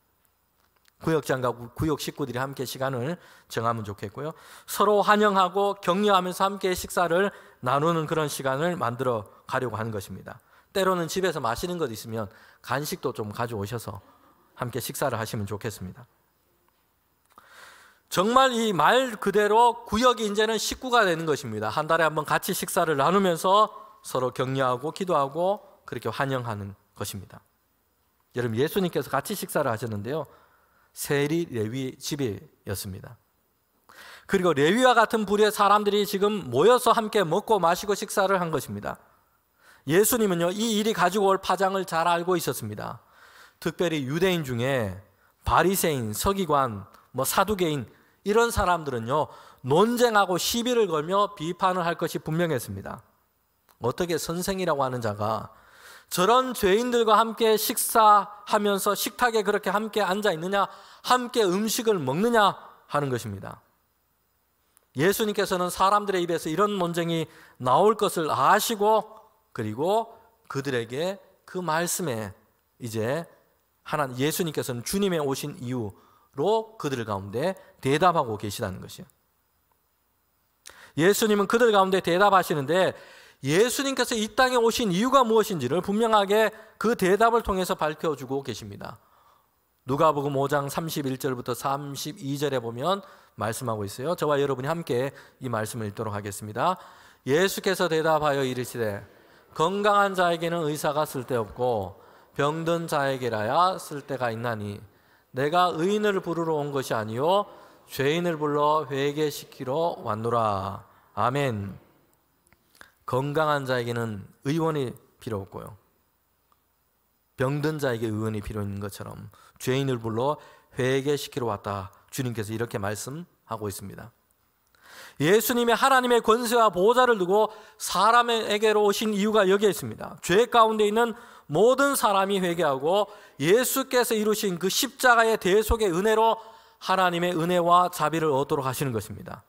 구역장과 구역 식구들이 함께 시간을 정하면 좋겠고요, 서로 환영하고 격려하면서 함께 식사를 나누는 그런 시간을 만들어 가려고 하는 것입니다. 때로는 집에서 마시는 것 있으면 간식도 좀 가져오셔서 함께 식사를 하시면 좋겠습니다. 정말 이 말 그대로 구역이 이제는 식구가 되는 것입니다. 한 달에 한 번 같이 식사를 나누면서 서로 격려하고 기도하고 그렇게 환영하는 것입니다. 여러분, 예수님께서 같이 식사를 하셨는데요, 세리 레위 집이었습니다. 그리고 레위와 같은 부류의 사람들이 지금 모여서 함께 먹고 마시고 식사를 한 것입니다. 예수님은요, 이 일이 가지고 올 파장을 잘 알고 있었습니다. 특별히 유대인 중에 바리새인, 서기관, 사두개인, 이런 사람들은요, 논쟁하고 시비를 걸며 비판을 할 것이 분명했습니다. 어떻게 선생이라고 하는 자가 저런 죄인들과 함께 식사하면서 식탁에 그렇게 함께 앉아 있느냐, 함께 음식을 먹느냐 하는 것입니다. 예수님께서는 사람들의 입에서 이런 논쟁이 나올 것을 아시고, 그리고 그들에게 그 말씀에 이제 예수님께서는 주님의 오신 이유로 그들 가운데 대답하고 계시다는 것이요. 예수님은 그들 가운데 대답하시는데, 예수님께서 이 땅에 오신 이유가 무엇인지를 분명하게 그 대답을 통해서 밝혀주고 계십니다. 누가복음 5장 31절부터 32절에 보면 말씀하고 있어요. 저와 여러분이 함께 이 말씀을 읽도록 하겠습니다. 예수께서 대답하여 이르시되, 건강한 자에게는 의사가 쓸데없고 병든 자에게라야 쓸 때가 있나니 내가 의인을 부르러 온 것이 아니요 죄인을 불러 회개시키러 왔노라. 아멘. 건강한 자에게는 의원이 필요 없고요, 병든 자에게 의원이 필요 있는 것처럼 죄인을 불러 회개시키러 왔다. 주님께서 이렇게 말씀하고 있습니다. 예수님이 하나님의 권세와 보좌를 두고 사람에게로 오신 이유가 여기에 있습니다. 죄 가운데 있는 모든 사람이 회개하고 예수께서 이루신 그 십자가의 대속의 은혜로 하나님의 은혜와 자비를 얻도록 하시는 것입니다.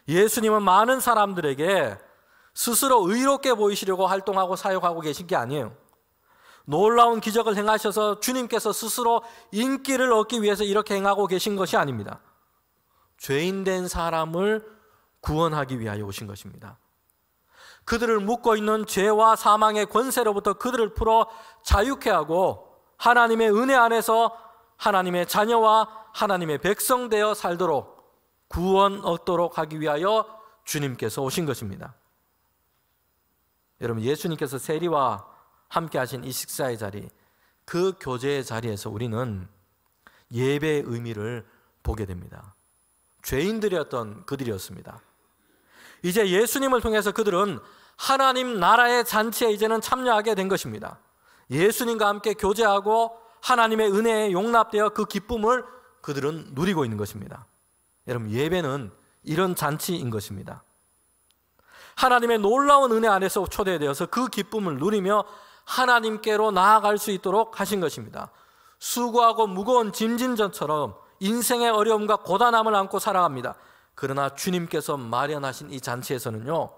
예수님은 많은 사람들에게 스스로 의롭게 보이시려고 활동하고 사역하고 계신 게 아니에요. 놀라운 기적을 행하셔서 주님께서 스스로 인기를 얻기 위해서 이렇게 행하고 계신 것이 아닙니다. 죄인된 사람을 구원하기 위하여 오신 것입니다. 그들을 묶고 있는 죄와 사망의 권세로부터 그들을 풀어 자유케 하고 하나님의 은혜 안에서 하나님의 자녀와 하나님의 백성 되어 살도록 구원 얻도록 하기 위하여 주님께서 오신 것입니다. 여러분, 예수님께서 세리와 함께 하신 이 식사의 자리, 그 교제의 자리에서 우리는 예배의 의미를 보게 됩니다. 죄인들이었던 그들이었습니다. 이제 예수님을 통해서 그들은 하나님 나라의 잔치에 이제는 참여하게 된 것입니다. 예수님과 함께 교제하고 하나님의 은혜에 용납되어 그 기쁨을 그들은 누리고 있는 것입니다. 여러분, 예배는 이런 잔치인 것입니다. 하나님의 놀라운 은혜 안에서 초대되어서 그 기쁨을 누리며 하나님께로 나아갈 수 있도록 하신 것입니다. 수고하고 무거운 짐진전처럼 인생의 어려움과 고단함을 안고 살아갑니다. 그러나 주님께서 마련하신 이 잔치에서는요,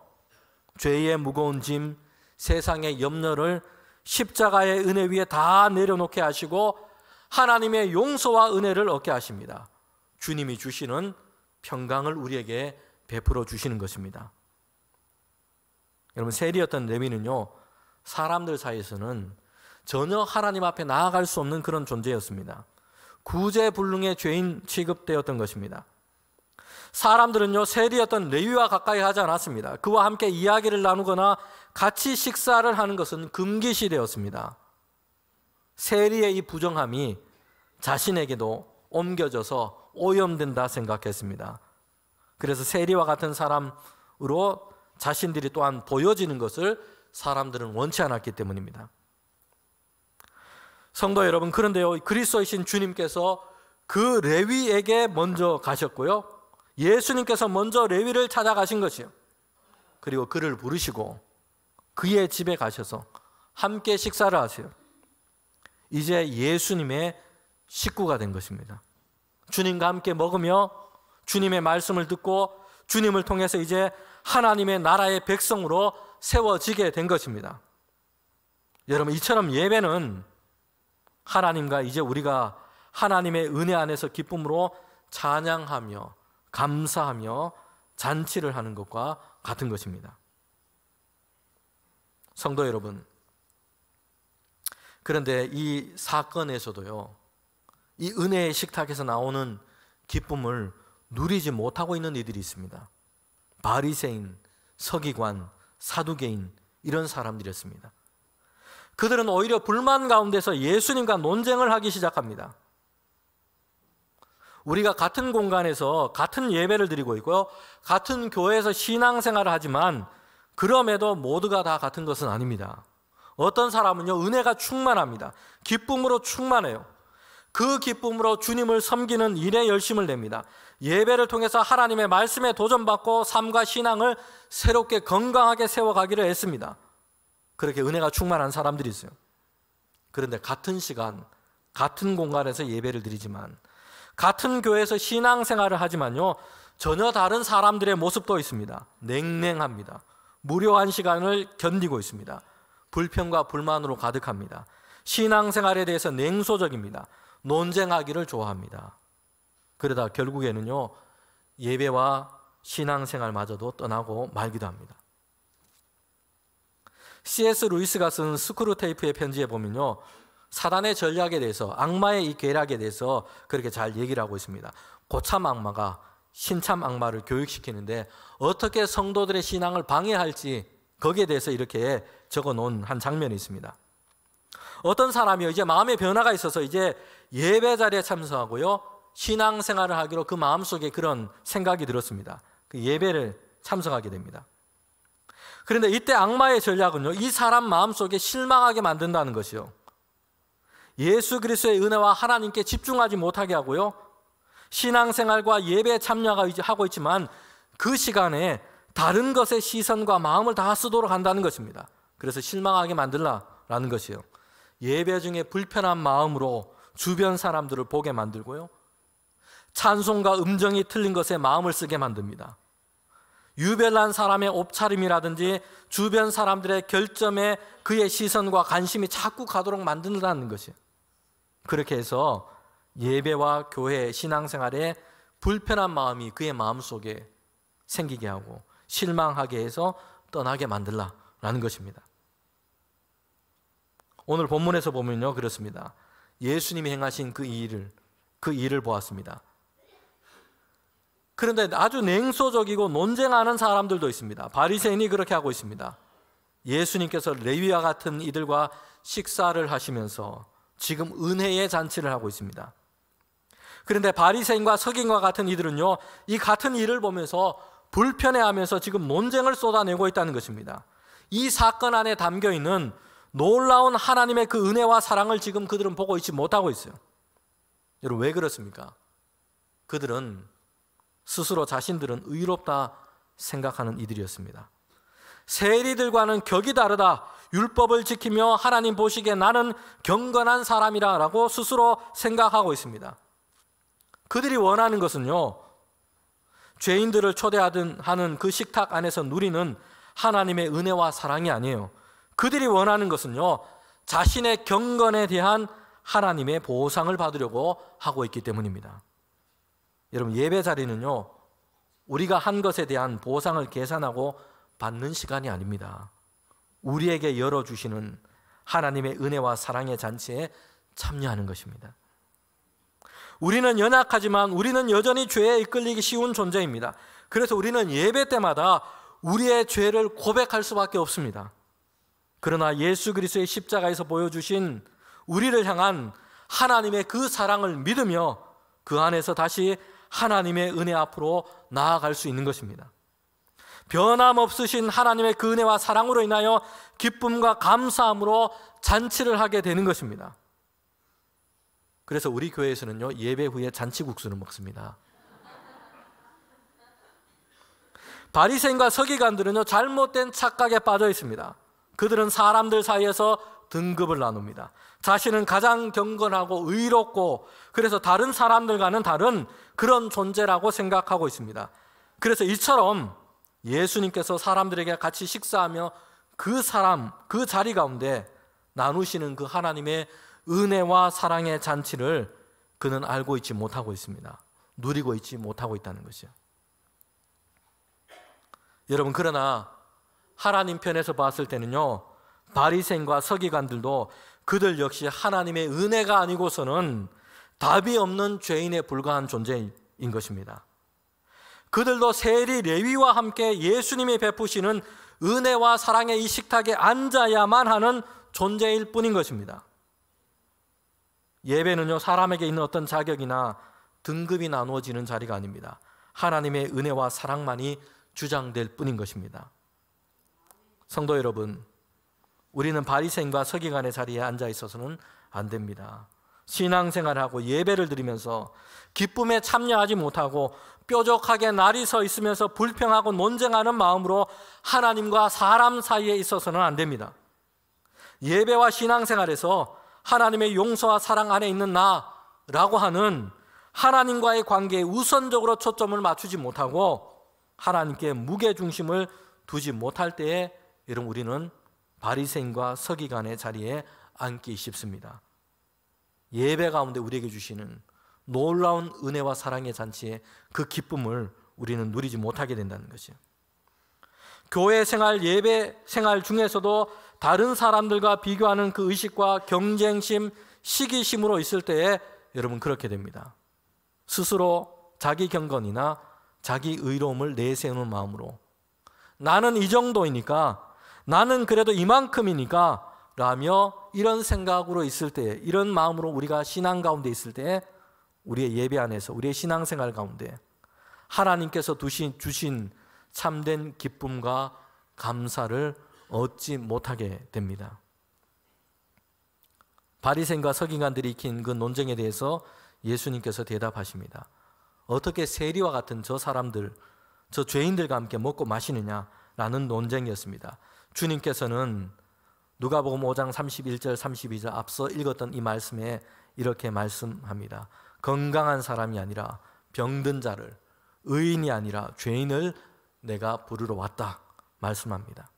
죄의 무거운 짐, 세상의 염려를 십자가의 은혜 위에 다 내려놓게 하시고 하나님의 용서와 은혜를 얻게 하십니다. 주님이 주시는 평강을 우리에게 베풀어 주시는 것입니다. 여러분, 세리였던 레위는요, 사람들 사이에서는 전혀 하나님 앞에 나아갈 수 없는 그런 존재였습니다. 구제불능의 죄인 취급되었던 것입니다. 사람들은요, 세리였던 레위와 가까이 하지 않았습니다. 그와 함께 이야기를 나누거나 같이 식사를 하는 것은 금기시되었습니다. 세리의 이 부정함이 자신에게도 옮겨져서 오염된다 생각했습니다. 그래서 세리와 같은 사람으로 자신들이 또한 보여지는 것을 사람들은 원치 않았기 때문입니다. 성도 여러분, 그런데요, 그리스도이신 주님께서 그 레위에게 먼저 가셨고요, 예수님께서 먼저 레위를 찾아가신 것이요, 그리고 그를 부르시고 그의 집에 가셔서 함께 식사를 하세요. 이제 예수님의 식구가 된 것입니다. 주님과 함께 먹으며 주님의 말씀을 듣고 주님을 통해서 이제 하나님의 나라의 백성으로 세워지게 된 것입니다. 여러분, 이처럼 예배는 하나님과 이제 우리가 하나님의 은혜 안에서 기쁨으로 찬양하며 감사하며 잔치를 하는 것과 같은 것입니다. 성도 여러분, 그런데 이 사건에서도요, 이 은혜의 식탁에서 나오는 기쁨을 누리지 못하고 있는 이들이 있습니다. 바리새인, 서기관, 사두개인, 이런 사람들이었습니다. 그들은 오히려 불만 가운데서 예수님과 논쟁을 하기 시작합니다. 우리가 같은 공간에서 같은 예배를 드리고 있고요, 같은 교회에서 신앙생활을 하지만 그럼에도 모두가 다 같은 것은 아닙니다. 어떤 사람은요, 은혜가 충만합니다. 기쁨으로 충만해요. 그 기쁨으로 주님을 섬기는 일에 열심을 냅니다. 예배를 통해서 하나님의 말씀에 도전받고 삶과 신앙을 새롭게 건강하게 세워가기를 애씁니다. 그렇게 은혜가 충만한 사람들이 있어요. 그런데 같은 시간, 같은 공간에서 예배를 드리지만, 같은 교회에서 신앙생활을 하지만요, 전혀 다른 사람들의 모습도 있습니다. 냉랭합니다. 무료한 시간을 견디고 있습니다. 불평과 불만으로 가득합니다. 신앙생활에 대해서 냉소적입니다. 논쟁하기를 좋아합니다. 그러다 결국에는요, 예배와 신앙생활마저도 떠나고 말기도 합니다. C.S. 루이스가 쓴 스크루테이프의 편지에 보면요, 사단의 전략에 대해서, 악마의 이 계략에 대해서 그렇게 잘 얘기를 하고 있습니다. 고참 악마가 신참 악마를 교육시키는데 어떻게 성도들의 신앙을 방해할지, 거기에 대해서 이렇게 적어 놓은 한 장면이 있습니다. 어떤 사람이요, 이제 마음의 변화가 있어서 이제 예배 자리에 참석하고요, 신앙생활을 하기로 그 마음속에 그런 생각이 들었습니다. 그 예배를 참석하게 됩니다. 그런데 이때 악마의 전략은요, 이 사람 마음속에 실망하게 만든다는 것이요, 예수 그리스도의 은혜와 하나님께 집중하지 못하게 하고요, 신앙생활과 예배에 참여하고 있지만 그 시간에 다른 것에 시선과 마음을 다 쓰도록 한다는 것입니다. 그래서 실망하게 만들라라는 것이요, 예배 중에 불편한 마음으로 주변 사람들을 보게 만들고요, 찬송과 음정이 틀린 것에 마음을 쓰게 만듭니다. 유별난 사람의 옷차림이라든지 주변 사람들의 결점에 그의 시선과 관심이 자꾸 가도록 만든다는 것이에요. 그렇게 해서 예배와 교회, 신앙생활에 불편한 마음이 그의 마음속에 생기게 하고 실망하게 해서 떠나게 만들라라는 것입니다. 오늘 본문에서 보면요, 그렇습니다. 예수님이 행하신 그 일을 보았습니다. 그런데 아주 냉소적이고 논쟁하는 사람들도 있습니다. 바리새인이 그렇게 하고 있습니다. 예수님께서 레위와 같은 이들과 식사를 하시면서 지금 은혜의 잔치를 하고 있습니다. 그런데 바리새인과 서기관과 같은 이들은요, 이 같은 일을 보면서 불편해하면서 지금 논쟁을 쏟아내고 있다는 것입니다. 이 사건 안에 담겨있는 놀라운 하나님의 그 은혜와 사랑을 지금 그들은 보고 있지 못하고 있어요. 여러분, 왜 그렇습니까? 그들은 스스로 자신들은 의롭다 생각하는 이들이었습니다. 세리들과는 격이 다르다, 율법을 지키며 하나님 보시기에 나는 경건한 사람이라고 스스로 생각하고 있습니다. 그들이 원하는 것은요, 죄인들을 초대하는 그 식탁 안에서 누리는 하나님의 은혜와 사랑이 아니에요. 그들이 원하는 것은요, 자신의 경건에 대한 하나님의 보상을 받으려고 하고 있기 때문입니다. 여러분, 예배 자리는요, 우리가 한 것에 대한 보상을 계산하고 받는 시간이 아닙니다. 우리에게 열어주시는 하나님의 은혜와 사랑의 잔치에 참여하는 것입니다. 우리는 연약하지만 우리는 여전히 죄에 이끌리기 쉬운 존재입니다. 그래서 우리는 예배 때마다 우리의 죄를 고백할 수밖에 없습니다. 그러나 예수 그리스도의 십자가에서 보여주신 우리를 향한 하나님의 그 사랑을 믿으며 그 안에서 다시 하나님의 은혜 앞으로 나아갈 수 있는 것입니다. 변함없으신 하나님의 그 은혜와 사랑으로 인하여 기쁨과 감사함으로 잔치를 하게 되는 것입니다. 그래서 우리 교회에서는요, 예배 후에 잔치국수를 먹습니다. 바리새인과 서기관들은요, 잘못된 착각에 빠져 있습니다. 그들은 사람들 사이에서 등급을 나눕니다. 자신은 가장 경건하고 의롭고 그래서 다른 사람들과는 다른 그런 존재라고 생각하고 있습니다. 그래서 이처럼 예수님께서 사람들에게 같이 식사하며 그 자리 가운데 나누시는 그 하나님의 은혜와 사랑의 잔치를 그는 알고 있지 못하고 있습니다. 누리고 있지 못하고 있다는 것이요. 여러분, 그러나 하나님 편에서 봤을 때는요, 바리새인과 서기관들도 그들 역시 하나님의 은혜가 아니고서는 답이 없는 죄인에 불과한 존재인 것입니다. 그들도 세리 레위와 함께 예수님이 베푸시는 은혜와 사랑의 이 식탁에 앉아야만 하는 존재일 뿐인 것입니다. 예배는요, 사람에게 있는 어떤 자격이나 등급이 나누어지는 자리가 아닙니다. 하나님의 은혜와 사랑만이 주장될 뿐인 것입니다. 성도 여러분, 우리는 바리새인과 서기관의 자리에 앉아 있어서는 안 됩니다. 신앙생활하고 예배를 드리면서 기쁨에 참여하지 못하고 뾰족하게 날이 서 있으면서 불평하고 논쟁하는 마음으로 하나님과 사람 사이에 있어서는 안 됩니다. 예배와 신앙생활에서 하나님의 용서와 사랑 안에 있는 나라고 하는 하나님과의 관계에 우선적으로 초점을 맞추지 못하고 하나님께 무게중심을 두지 못할 때에 여러분, 우리는 바리새인과 서기관의 자리에 앉기 쉽습니다. 예배 가운데 우리에게 주시는 놀라운 은혜와 사랑의 잔치에 그 기쁨을 우리는 누리지 못하게 된다는 것이에요. 교회 생활, 예배 생활 중에서도 다른 사람들과 비교하는 그 의식과 경쟁심, 시기심으로 있을 때에 여러분 그렇게 됩니다. 스스로 자기 경건이나 자기 의로움을 내세우는 마음으로 나는 이 정도이니까, 나는 그래도 이만큼이니까 라며 이런 생각으로 있을 때, 이런 마음으로 우리가 신앙 가운데 있을 때 우리의 예배 안에서, 우리의 신앙생활 가운데 하나님께서 주신 참된 기쁨과 감사를 얻지 못하게 됩니다. 바리새인과 서기관들이 익힌 그 논쟁에 대해서 예수님께서 대답하십니다. 어떻게 세리와 같은 저 사람들, 저 죄인들과 함께 먹고 마시느냐라는 논쟁이었습니다. 주님께서는 누가복음 5장 31절 32절 앞서 읽었던 이 말씀에 이렇게 말씀합니다. 건강한 사람이 아니라 병든 자를, 의인이 아니라 죄인을 내가 부르러 왔다 말씀합니다.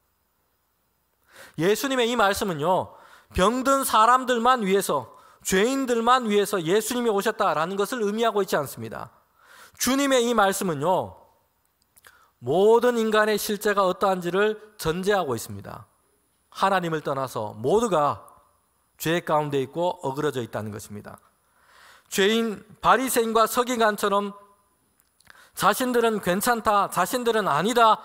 예수님의 이 말씀은요, 병든 사람들만 위해서, 죄인들만 위해서 예수님이 오셨다라는 것을 의미하고 있지 않습니다. 주님의 이 말씀은요, 모든 인간의 실제가 어떠한지를 전제하고 있습니다. 하나님을 떠나서 모두가 죄 가운데 있고 어그러져 있다는 것입니다. 죄인 바리새인과 서기관처럼 자신들은 괜찮다, 자신들은 아니다,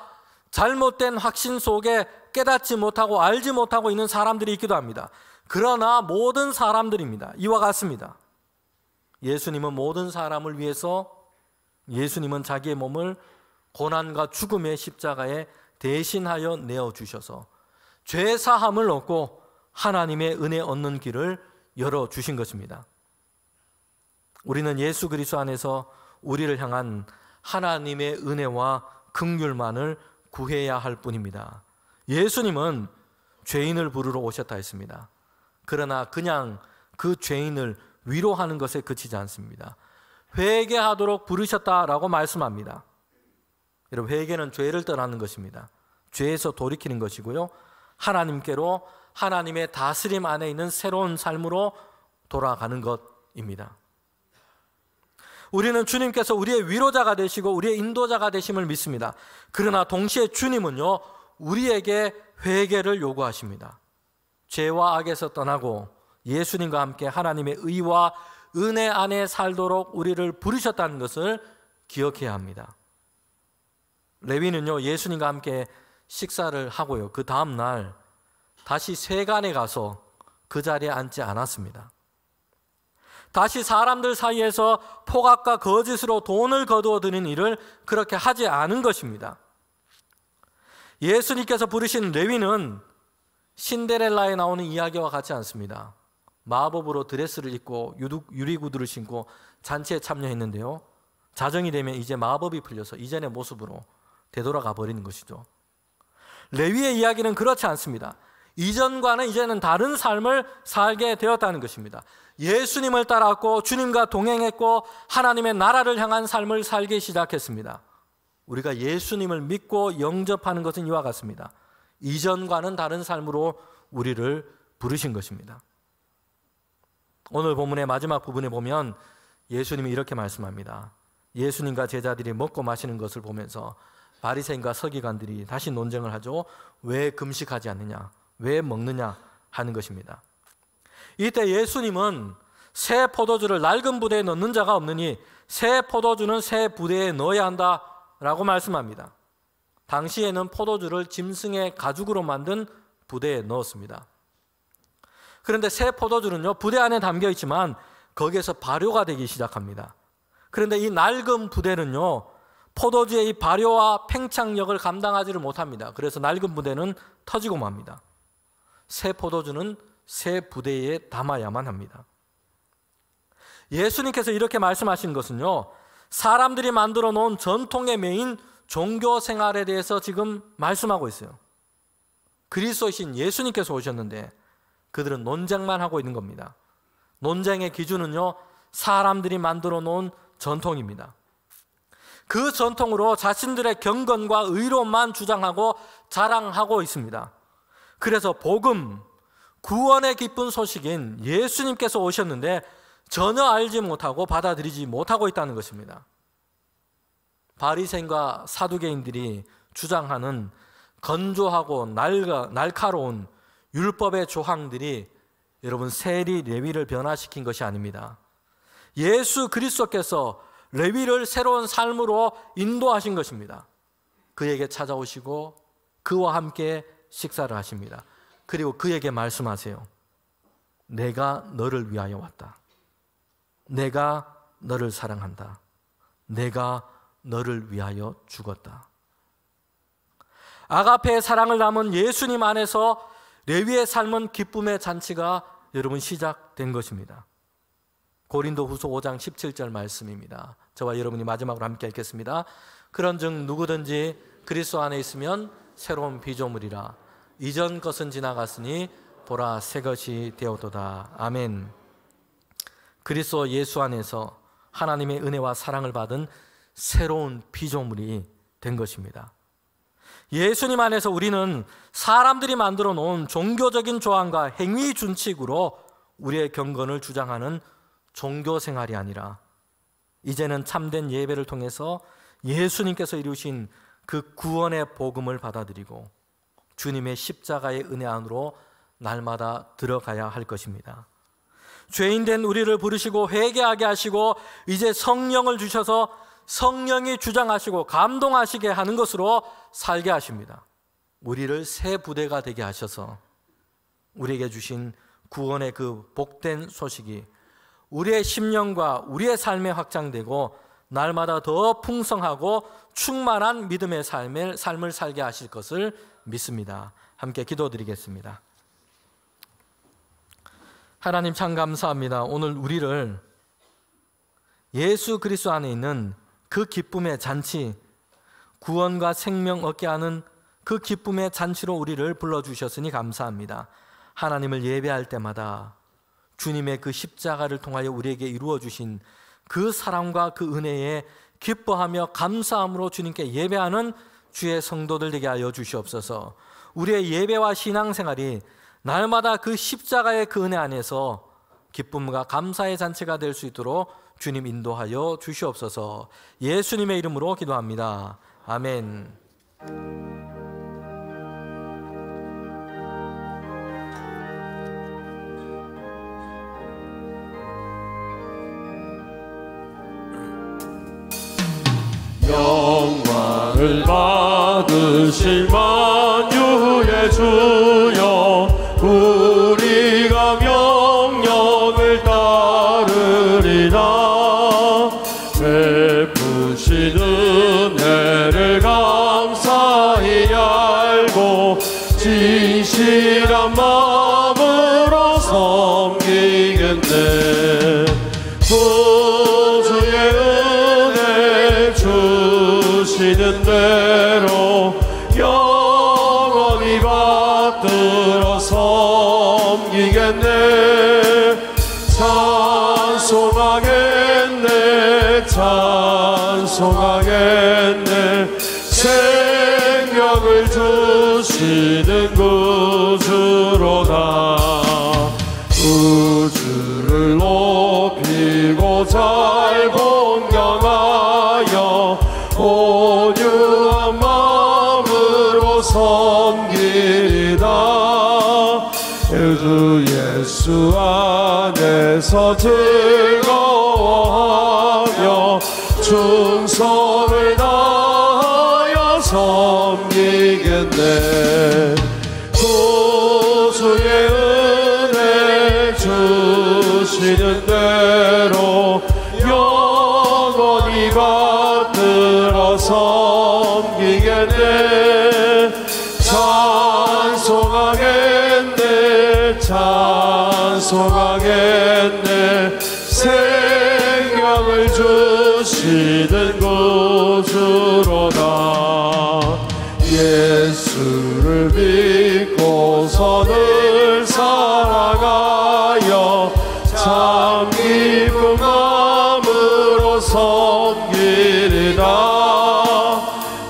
잘못된 확신 속에 깨닫지 못하고 알지 못하고 있는 사람들이 있기도 합니다. 그러나 모든 사람들입니다. 이와 같습니다. 예수님은 모든 사람을 위해서, 예수님은 자기의 몸을 고난과 죽음의 십자가에 대신하여 내어주셔서 죄 사함을 얻고 하나님의 은혜 얻는 길을 열어주신 것입니다. 우리는 예수 그리스도 안에서 우리를 향한 하나님의 은혜와 긍휼만을 구해야 할 뿐입니다. 예수님은 죄인을 부르러 오셨다 했습니다. 그러나 그냥 그 죄인을 위로하는 것에 그치지 않습니다. 회개하도록 부르셨다라고 말씀합니다. 여러분, 회개는 죄를 떠나는 것입니다. 죄에서 돌이키는 것이고요, 하나님께로, 하나님의 다스림 안에 있는 새로운 삶으로 돌아가는 것입니다. 우리는 주님께서 우리의 위로자가 되시고 우리의 인도자가 되심을 믿습니다. 그러나 동시에 주님은요, 우리에게 회개를 요구하십니다. 죄와 악에서 떠나고 예수님과 함께 하나님의 의와 은혜 안에 살도록 우리를 부르셨다는 것을 기억해야 합니다. 레위는요, 예수님과 함께 식사를 하고요, 그 다음 날 다시 세간에 가서 그 자리에 앉지 않았습니다. 다시 사람들 사이에서 포각과 거짓으로 돈을 거두어 드는 일을 그렇게 하지 않은 것입니다. 예수님께서 부르신 레위는 신데렐라에 나오는 이야기와 같지 않습니다. 마법으로 드레스를 입고 유리구두를 신고 잔치에 참여했는데요, 자정이 되면 이제 마법이 풀려서 이전의 모습으로 되돌아가 버리는 것이죠. 레위의 이야기는 그렇지 않습니다. 이전과는 이제는 다른 삶을 살게 되었다는 것입니다. 예수님을 따랐고 주님과 동행했고 하나님의 나라를 향한 삶을 살기 시작했습니다. 우리가 예수님을 믿고 영접하는 것은 이와 같습니다. 이전과는 다른 삶으로 우리를 부르신 것입니다. 오늘 본문의 마지막 부분에 보면 예수님이 이렇게 말씀합니다. 예수님과 제자들이 먹고 마시는 것을 보면서 바리새인과 서기관들이 다시 논쟁을 하죠. 왜 금식하지 않느냐, 왜 먹느냐 하는 것입니다. 이때 예수님은 새 포도주를 낡은 부대에 넣는 자가 없느니 새 포도주는 새 부대에 넣어야 한다라고 말씀합니다. 당시에는 포도주를 짐승의 가죽으로 만든 부대에 넣었습니다. 그런데 새 포도주는요, 부대 안에 담겨 있지만 거기에서 발효가 되기 시작합니다. 그런데 이 낡은 부대는요, 포도주의 이 발효와 팽창력을 감당하지를 못합니다. 그래서 낡은 부대는 터지고 맙니다. 새 포도주는 새 부대에 담아야만 합니다. 예수님께서 이렇게 말씀하신 것은요, 사람들이 만들어 놓은 전통의 메인 종교 생활에 대해서 지금 말씀하고 있어요. 그리스도이신 예수님께서 오셨는데 그들은 논쟁만 하고 있는 겁니다. 논쟁의 기준은요, 사람들이 만들어 놓은 전통입니다. 그 전통으로 자신들의 경건과 의로움만 주장하고 자랑하고 있습니다. 그래서 복음, 구원의 기쁜 소식인 예수님께서 오셨는데 전혀 알지 못하고 받아들이지 못하고 있다는 것입니다. 바리새인과 사두개인들이 주장하는 건조하고 날카로운 율법의 조항들이 여러분 세리 레위를 변화시킨 것이 아닙니다. 예수 그리스도께서 레위를 새로운 삶으로 인도하신 것입니다. 그에게 찾아오시고 그와 함께 식사를 하십니다. 그리고 그에게 말씀하세요. 내가 너를 위하여 왔다. 내가 너를 사랑한다. 내가 너를 위하여 죽었다. 아가페의 사랑을 담은 예수님 안에서 레위의 삶은 기쁨의 잔치가 여러분 시작된 것입니다. 고린도후서 5장 17절 말씀입니다. 저와 여러분이 마지막으로 함께 읽겠습니다. 그런즉 누구든지 그리스도 안에 있으면 새로운 피조물이라. 이전 것은 지나갔으니 보라 새 것이 되었도다. 아멘. 그리스도 예수 안에서 하나님의 은혜와 사랑을 받은 새로운 피조물이 된 것입니다. 예수님 안에서 우리는 사람들이 만들어 놓은 종교적인 조항과 행위 준칙으로 우리의 경건을 주장하는 종교 생활이 아니라 이제는 참된 예배를 통해서 예수님께서 이루신 그 구원의 복음을 받아들이고 주님의 십자가의 은혜 안으로 날마다 들어가야 할 것입니다. 죄인된 우리를 부르시고 회개하게 하시고 이제 성령을 주셔서 성령이 주장하시고 감동하시게 하는 것으로 살게 하십니다. 우리를 새 부대가 되게 하셔서 우리에게 주신 구원의 그 복된 소식이 우리의 심령과 우리의 삶에 확장되고 날마다 더 풍성하고 충만한 믿음의 삶을 살게 하실 것을 믿습니다. 함께 기도드리겠습니다. 하나님 참 감사합니다. 오늘 우리를 예수 그리스도 안에 있는 그 기쁨의 잔치, 구원과 생명 얻게 하는 그 기쁨의 잔치로 우리를 불러주셨으니 감사합니다. 하나님을 예배할 때마다 주님의 그 십자가를 통하여 우리에게 이루어 주신 그 사랑과 그 은혜에 기뻐하며 감사함으로 주님께 예배하는 주의 성도들 되게 하여 주시옵소서. 우리의 예배와 신앙생활이 날마다 그 십자가의 그 은혜 안에서 기쁨과 감사의 잔치가 될 수 있도록 주님 인도하여 주시옵소서. 예수님의 이름으로 기도합니다. 아멘. 영광을 받으실 만유의 주여, 우리가 명령을 따르리라. 베푸신 은혜를 감사히 알고 진실한 마음으로 섬기겠네. 구주의 은혜 주시는 대로 영원히 받들어 섬기겠네. 찬송하겠네, 찬송하겠네. 생명을 주시는 구주로다. 구주를 높이고 잘 공경하여 온유한 마음으로 섬기리다. 주 예수 안에서 즐거워하며 충성을 다하여 섬기겠네. 구주의 은혜 주시는 대로 영원히 받들어 섬기겠네. 찬송하겠네, 찬송하겠네. 생명을 주시는 구주로다. 예수를 믿고서 늘 살아가여 참 기쁜 마음으로 섬기리다.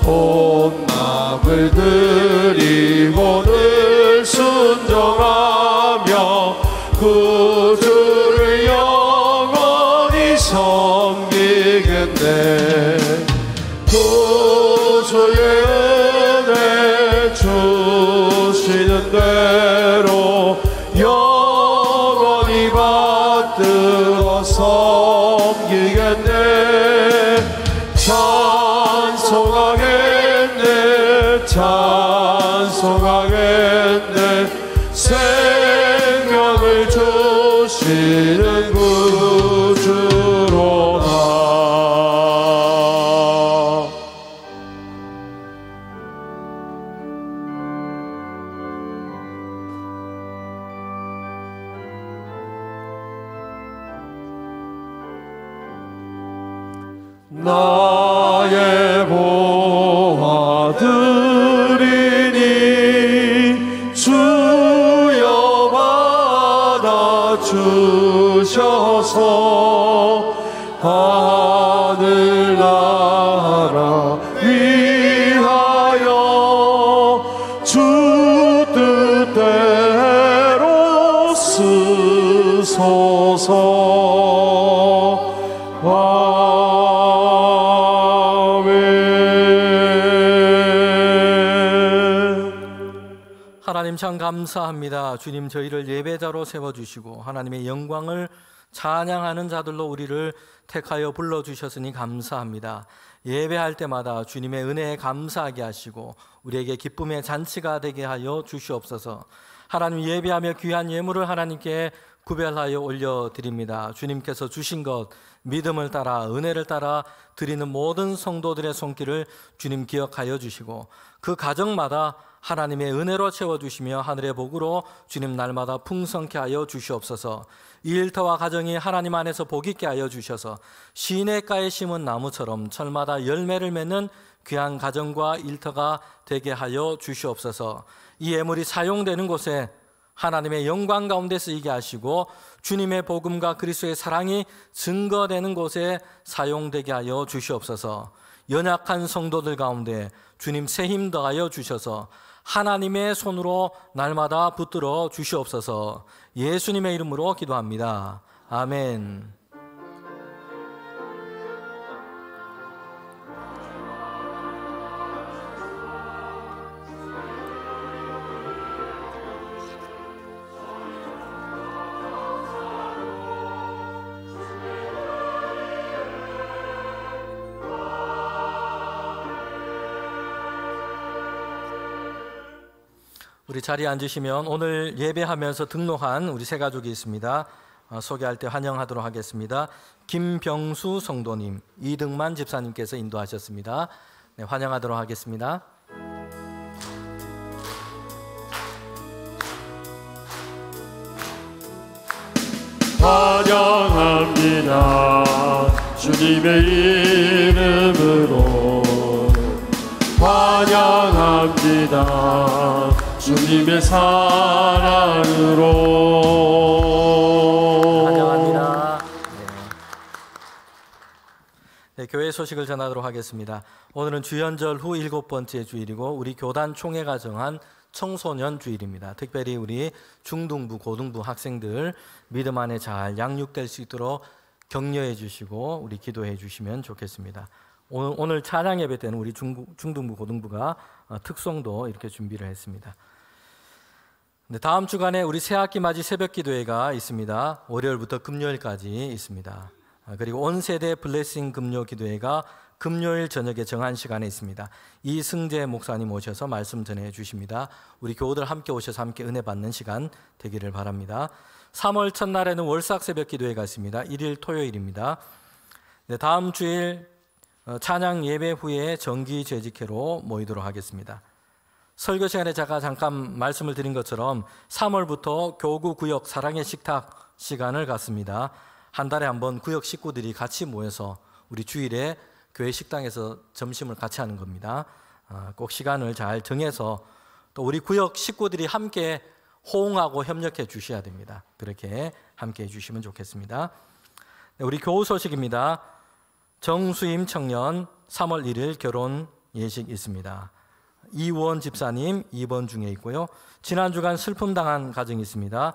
온 마음을 드리고 늘 순종하며 구주를 영원히 섬기겠네. 구주의 은혜 주시는 대로 영원히 받들어 섬기겠네. 찬송하겠네, 찬송하겠네. 생명을 주시는 구주로다. 나의 보아들이니 주여 받아주셔서 하늘나라 위하여 주 뜻대로 쓰소서. 하나님 참 감사합니다. 주님 저희를 예배자로 세워주시고 하나님의 영광을 찬양하는 자들로 우리를 택하여 불러주셨으니 감사합니다. 예배할 때마다 주님의 은혜에 감사하게 하시고 우리에게 기쁨의 잔치가 되게 하여 주시옵소서. 하나님 예배하며 귀한 예물을 하나님께 구별하여 올려드립니다. 주님께서 주신 것 믿음을 따라 은혜를 따라 드리는 모든 성도들의 손길을 주님 기억하여 주시고 그 가정마다 하나님의 은혜로 채워주시며 하늘의 복으로 주님 날마다 풍성케 하여 주시옵소서. 이 일터와 가정이 하나님 안에서 복 있게 하여 주셔서 시냇가에 심은 나무처럼 철마다 열매를 맺는 귀한 가정과 일터가 되게 하여 주시옵소서. 이 예물이 사용되는 곳에 하나님의 영광 가운데 쓰이게 하시고 주님의 복음과 그리스도의 사랑이 증거되는 곳에 사용되게 하여 주시옵소서. 연약한 성도들 가운데 주님 새 힘 더하여 주셔서 하나님의 손으로 날마다 붙들어 주시옵소서. 예수님의 이름으로 기도합니다. 아멘. 우리 자리에 앉으시면 오늘 예배하면서 등록한 우리 세 가족이 있습니다. 소개할 때 환영하도록 하겠습니다. 김병수 성도님, 이등만 집사님께서 인도하셨습니다. 네, 환영하도록 하겠습니다. 환영합니다. 주님의 이름으로 환영합니다. 주님의 사랑으로 환영합니다. 네, 교회 소식을 전하도록 하겠습니다. 오늘은 주연절 후 7번째 주일이고 우리 교단 총회가 정한 청소년 주일입니다. 특별히 우리 중등부, 고등부 학생들 믿음 안에 잘 양육될 수 있도록 격려해 주시고 우리 기도해 주시면 좋겠습니다. 오늘 찬양 예배 때는 우리 중등부, 고등부가 특송도 이렇게 준비를 했습니다. 네, 다음 주간에 우리 새학기 맞이 새벽 기도회가 있습니다. 월요일부터 금요일까지 있습니다. 그리고 온 세대 블레싱 금요 기도회가 금요일 저녁에 정한 시간에 있습니다. 이승재 목사님 오셔서 말씀 전해 주십니다. 우리 교우들 함께 오셔서 함께 은혜 받는 시간 되기를 바랍니다. 3월 첫날에는 월삭 새벽 기도회가 있습니다. 1일 토요일입니다. 네, 다음 주일 찬양 예배 후에 정기 재직회로 모이도록 하겠습니다. 설교 시간에 제가 잠깐 말씀을 드린 것처럼 3월부터 교구 구역 사랑의 식탁 시간을 갖습니다. 한 달에 한 번 구역 식구들이 같이 모여서 우리 주일에 교회 식당에서 점심을 같이 하는 겁니다. 꼭 시간을 잘 정해서 또 우리 구역 식구들이 함께 호응하고 협력해 주셔야 됩니다. 그렇게 함께 해주시면 좋겠습니다. 네, 우리 교우 소식입니다. 정수임 청년 3월 1일 결혼 예식 있습니다. 이원 집사님 입원 중에 있고요. 지난 주간 슬픔 당한 가정이 있습니다.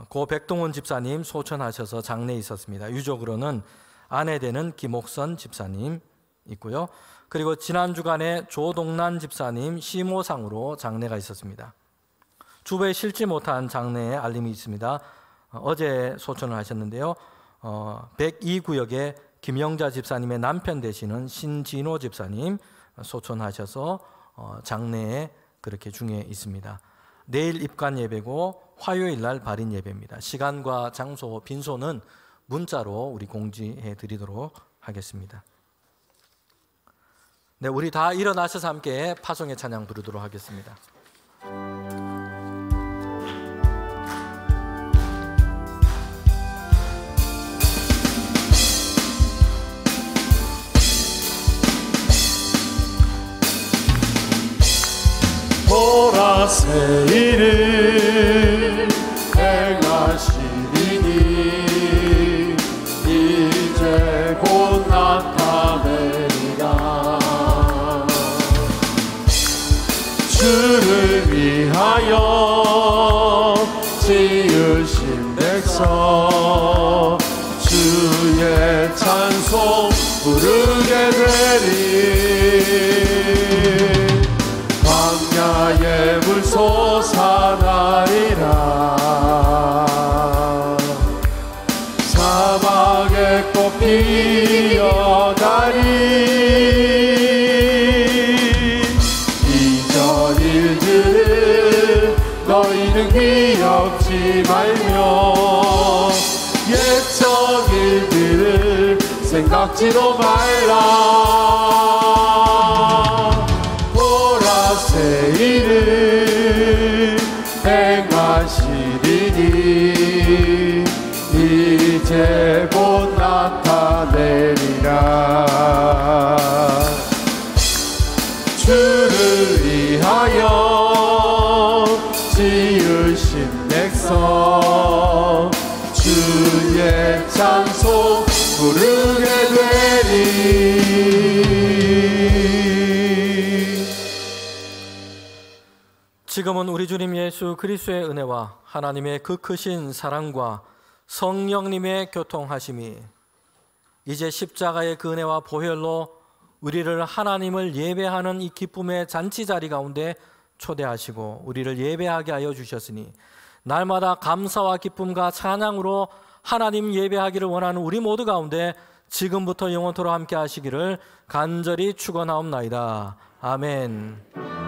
고 백동원 집사님 소천하셔서 장례에 있었습니다. 유족으로는 아내 되는 김옥선 집사님 있고요. 그리고 지난 주간에 조동란 집사님 시모상으로 장례가 있었습니다. 주부에 실지 못한 장례의 알림이 있습니다. 어제 소천을 하셨는데요. 102구역에 김영자 집사님의 남편 되시는 신진호 집사님 소천하셔서 장례에 그렇게 중에 있습니다. 내일 입관 예배고 화요일 날 발인 예배입니다. 시간과 장소, 빈소는 문자로 우리 공지해 드리도록 하겠습니다. 네, 우리 다 일어나셔서 함께 파송의 찬양 부르도록 하겠습니다. 보라새일을 행하시리니 이제 곧 나타내리라. 주를 위하여 지으신 백성 주의 찬송 부르게 되리. 광야의 물 솟아나리라. 사막의 꽃 피어나리. 이전 일들을 너희는 기억지 말며 옛적 일들을 생각지도 말라. 보라새일을 행하시리니 이제 곧 나타내리라. 주를 위하여 지으신 백성 주의 찬송 부르게 되리. 지금은 우리 주님 예수 그리스도의 은혜와 하나님의 그 크신 사랑과 성령님의 교통하심이 이제 십자가의 그 은혜와 보혈로 우리를 하나님을 예배하는 이 기쁨의 잔치 자리 가운데 초대하시고 우리를 예배하게 하여 주셨으니 날마다 감사와 기쁨과 찬양으로 하나님 예배하기를 원하는 우리 모두 가운데 지금부터 영원토록 함께 하시기를 간절히 축원하옵나이다. 아멘.